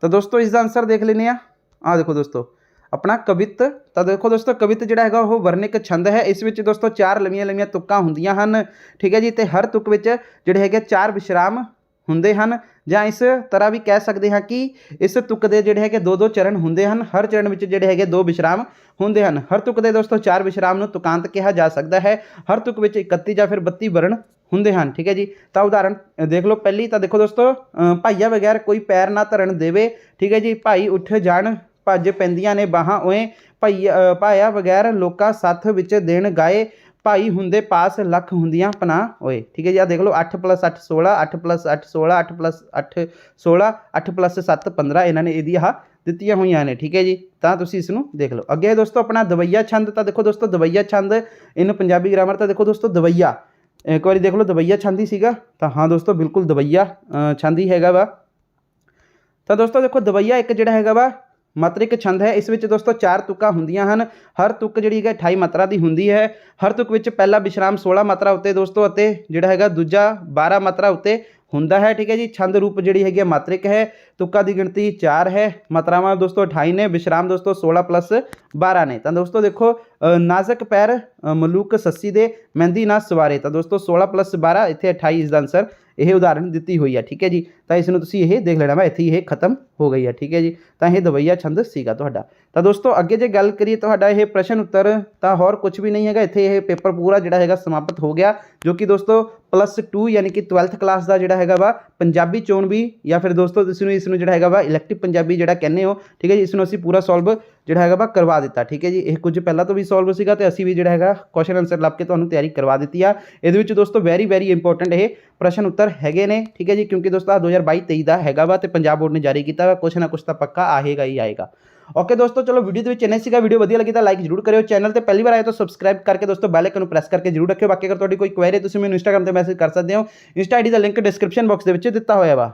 ਤਾਂ ਦੋਸਤੋ ਇਸ ਦਾ ਆਨਸਰ ਦੇਖ ਲੈਂਦੇ ਆ। ਆਹ ਦੇਖੋ ਦੋਸਤੋ ਆਪਣਾ ਕਵਿਤ। ਤਾਂ ਦੇਖੋ ਦੋਸਤੋ ਕਵਿਤ ਜਿਹੜਾ ਹੈਗਾ ਉਹ ਵਰਣਿਕ ਛੰਦ ਹੈ। ਇਸ ਵਿੱਚ ਦੋਸਤੋ 4 ਲੰਮੀਆਂ ਲੰਮੀਆਂ ਤੁਕਾਂ ਹੁੰਦੀਆਂ ਹਨ। ਠੀਕ ਹੈ ਜੀ, ਤੇ ਹਰ ਤੁਕ ਵਿੱਚ ਜਿਹੜੇ ਹੈਗੇ 4 ਵਿਸ਼ਰਾਮ ਹੁੰਦੇ ਹਨ ਜਾਂ ਇਸ ਤਰ੍ਹਾਂ ਵੀ ਕਹਿ ਸਕਦੇ ਹਾਂ ਕਿ ਇਸ ਤੁਕ ਦੇ ਜਿਹੜੇ ਹੈਗੇ 2-2 ਚਰਨ ਹੁੰਦੇ ਹਨ। ਹਰ ਚਰਨ ਵਿੱਚ ਜਿਹੜੇ ਹੈਗੇ 2 ਵਿਸ਼ਰਾਮ ਹੁੰਦੇ ਹਨ। ਹਰ ਤੁਕ ਦੇ ਦੋਸਤੋ 4 ਵਿਸ਼ਰਾਮ ਨੂੰ ਤੁਕਾਂਤ ਕਿਹਾ ਜਾ ਸਕਦਾ ਹੈ। ਹਰ ਤੁਕ ਵਿੱਚ 31 ਜਾਂ ਫਿਰ 32 ਵਰਣ ਹੁੰਦੇ ਹਨ। ਠੀਕ ਹੈ ਜੀ। ਤਾਂ ਉਦਾਹਰਨ ਦੇਖ ਲਓ। ਪਹਿਲੀ ਤਾਂ ਦੇਖੋ ਦੋਸਤੋ, ਭਾਈਆ ਬਗੈਰ ਕੋਈ ਪੈਰ ਨਾ ਧਰਨ ਦੇਵੇ। ਠੀਕ ਹੈ ਜੀ। ਭਾਈ ਉੱਠ ਜਾਣ ਭੱਜ ਪੈਂਦੀਆਂ ਨੇ ਬਾਹਾਂ ਓਏ, ਭਾਇਆ ਬਗੈਰ ਲੋਕਾਂ ਸੱਥ ਵਿੱਚ ਦੇਣ ਗਾਏ, ਭਾਈ ਹੁੰਦੇ ਪਾਸ ਲੱਖ ਹੁੰਦੀਆਂ ਪਨਾਹ ਓਏ। ਠੀਕ ਹੈ ਜੀ। ਆ ਦੇਖ ਲਓ 8 + 8 16, 8 + 8 16, 8 + 8 16, 8 + 7 15 ਇਹਨਾਂ ਨੇ ਇਹਦੀ ਆਹ ਦਿੱਤੀਆਂ ਹੋਈਆਂ ਨੇ। ਠੀਕ ਹੈ ਜੀ। ਤਾਂ ਤੁਸੀਂ ਇਸ ਨੂੰ ਦੇਖ ਲਓ। ਅੱਗੇ ਦੋਸਤੋ ਆਪਣਾ ਦਵਈਆ ਛੰਦ। ਤਾਂ ਦੇਖੋ ਦੋਸਤੋ ਦਵਈਆ ਛੰਦ ਇਹਨੂੰ ਪੰਜਾਬੀ ਗ੍ਰਾਮਰ ਤਾਂ ਦੇਖੋ ਦੋਸਤੋ ਦਵਈਆ, ਇੱਕ ਵਾਰੀ ਦੇਖ ਲਓ ਦਵਈਆ ਛੰਦ ਹੀ ਸੀਗਾ। ਤਾਂ ਹਾਂ ਦੋਸਤੋ ਬਿਲਕੁਲ ਦਵਈਆ ਛੰਦ ਹੀ ਹੈਗਾ ਵਾ। ਤਾਂ ਦੋਸਤੋ ਦੇਖੋ ਦਵਈਆ ਇੱਕ ਜਿਹੜਾ ਹੈਗਾ ਵਾ ਮਾਤਰਿਕ ਛੰਦ ਹੈ। ਇਸ ਵਿੱਚ ਦੋਸਤੋ 4 ਤੁਕਾਂ ਹੁੰਦੀਆਂ ਹਨ। ਹਰ ਤੁਕ ਜਿਹੜੀ ਹੈਗਾ 28 ਮਾਤਰਾ ਦੀ ਹੁੰਦੀ ਹੈ। ਹਰ ਤੁਕ ਵਿੱਚ ਪਹਿਲਾ ਵਿਸ਼ਰਾਮ 16 ਮਾਤਰਾ ਉੱਤੇ ਦੋਸਤੋ ਅਤੇ ਜਿਹੜਾ ਹੈਗਾ ਦੂਜਾ 12 ਮਾਤਰਾ ਉੱਤੇ ਹੁੰਦਾ ਹੈ। ਠੀਕ ਹੈ ਜੀ। ਛੰਦ ਰੂਪ ਜਿਹੜੀ ਹੈਗੀ ਮਾਤਰਿਕ ਹੈ। ਤੁਕਾਂ ਦੀ ਗਿਣਤੀ 4 ਹੈ। ਮਾਤਰਾਵਾਂ ਦੋਸਤੋ 28 ਨੇ। ਵਿਸ਼ਰਾਮ ਦੋਸਤੋ 16 + 12 ਨੇ। ਤਾਂ ਦੋਸਤੋ ਦੇਖੋ ਨਾਜ਼ਕ ਪੈਰ ਮਲੂਕ ਸੱਸੀ ਦੇ, ਮਹਿੰਦੀ ਨਾ ਸਵਾਰੇ। ਤਾਂ ਦੋਸਤੋ 16 + 12 ਇੱਥੇ 28 ਇਸ ਦਾ ਆਨਸਰ ਇਹ ਉਦਾਹਰਨ ਦਿੱਤੀ ਹੋਈ ਹੈ। ਠੀਕ ਹੈ ਜੀ। ਤਾਂ ਇਸ ਨੂੰ ਤੁਸੀਂ ਇਹ ਦੇਖ ਲੈਣਾ ਵਾ, ਇੱਥੇ ਇਹ ਖਤਮ ਹੋ ਗਈ ਹੈ। ਠੀਕ ਹੈ ਜੀ। ਤਾਂ ਇਹ ਦਵਈਆ ਛੰਦ ਸੀਗਾ ਤੁਹਾਡਾ। ਤਾਂ ਦੋਸਤੋ ਅੱਗੇ ਜੇ ਗੱਲ ਕਰੀਏ ਤੁਹਾਡਾ ਇਹ ਪ੍ਰਸ਼ਨ ਉੱਤਰ, ਤਾਂ ਹੋਰ ਕੁਝ ਵੀ ਨਹੀਂ ਹੈਗਾ। ਇੱਥੇ ਇਹ ਪੇਪਰ ਪੂਰਾ ਜਿਹੜਾ ਹੈਗਾ ਸਮਾਪਤ ਹੋ ਗਿਆ, ਜੋ ਕਿ ਦੋਸਤੋ +2 ਯਾਨੀ ਕਿ 12th ਕਲਾਸ ਦਾ ਜਿਹੜਾ ਹੈਗਾ ਵਾ ਪੰਜਾਬੀ ਚੋਣ ਵੀ, ਜਾਂ ਫਿਰ ਦੋਸਤੋ ਤੁਸੀਂ ਇਸ ਨੂੰ ਜਿਹੜਾ ਹੈਗਾ ਵਾ ਇਲੈਕਟਿਵ ਪੰਜਾਬੀ ਜਿਹੜਾ ਕਹਿੰਦੇ ਹੋ। ਠੀਕ ਹੈ ਜੀ। ਇਸ ਨੂੰ ਅਸੀਂ ਪੂਰਾ ਸੋਲਵ ਜਿਹੜਾ ਹੈਗਾ ਵਾ ਕਰਵਾ ਦਿੱਤਾ। ਠੀਕ ਹੈ ਜੀ। ਇਹ ਕੁਝ ਪਹਿਲਾਂ ਤੋਂ ਵੀ ਸੋਲਵ ਸੀਗਾ ਤੇ ਅਸੀਂ ਵੀ ਜਿਹੜਾ ਹੈਗਾ ਕੁਐਸਚਨ ਆਨਸਰ ਲੱਭ ਕੇ ਤੁਹਾਨੂੰ ਤਿਆਰੀ ਕਰਵਾ ਦਿੱਤੀ ਆ। ਇਹਦੇ ਵਿੱਚ ਦੋਸਤੋ ਵੈਰੀ ਇੰਪੋਰਟੈਂਟ ਇਹ ਪ੍ਰਸ਼ਨ ਉੱਤਰ ਹੈਗੇ ਨੇ। ਠੀਕ ਹੈ ਜੀ। ਕਿਉਂਕਿ ਦੋਸਤੋ 2022-23 ਦਾ ਹੈਗਾ ਵਾ ਤੇ ਪੰਜਾਬ ਬੋਰਡ ਨੇ ਜਾਰੀ ਕੀਤਾ ਵਾ, ਕੁਛ ਨਾ ਕੁਛ ਤਾਂ ਪੱਕਾ ਆਏਗਾ ਹੀ ਆਏਗਾ। ਓਕੇ ਦੋਸਤੋ, ਚਲੋ ਵੀਡੀਓ ਦੇ ਵਿੱਚ ਇੰਨਾ ਸੀਗਾ। ਵੀਡੀਓ ਵਧੀਆ ਲੱਗੀ ਤਾਂ ਲਾਈਕ ਜ਼ਰੂਰ ਕਰਿਓ। ਚੈਨਲ ਤੇ ਪਹਿਲੀ ਵਾਰ ਆਏ ਤਾਂ ਸਬਸਕ੍ਰਾਈਬ ਕਰਕੇ ਦੋਸਤੋ ਬੈਲ ਆਈਕਨ ਨੂੰ ਪ੍ਰੈਸ ਕਰਕੇ ਜ਼ਰੂਰ ਰੱਖਿਓ। ਬਾਕੀ ਅਗਰ ਤੁਹਾਡੀ ਕੋਈ ਕੁਐਰੀ ਤੁਸੀਂ ਮੈਨੂੰ ਇੰਸਟਾਗ੍ਰਾਮ ਤੇ ਮੈਸੇਜ ਕਰ ਸਕਦੇ ਹੋ। ਇੰਸਟਾ ਆਈਡੀ ਦਾ ਲਿੰਕ ਡਿਸਕ੍ਰਿਪਸ਼ਨ ਬਾਕਸ ਦੇ ਵਿੱਚ ਦਿੱਤਾ ਹੋਇਆ ਵਾ।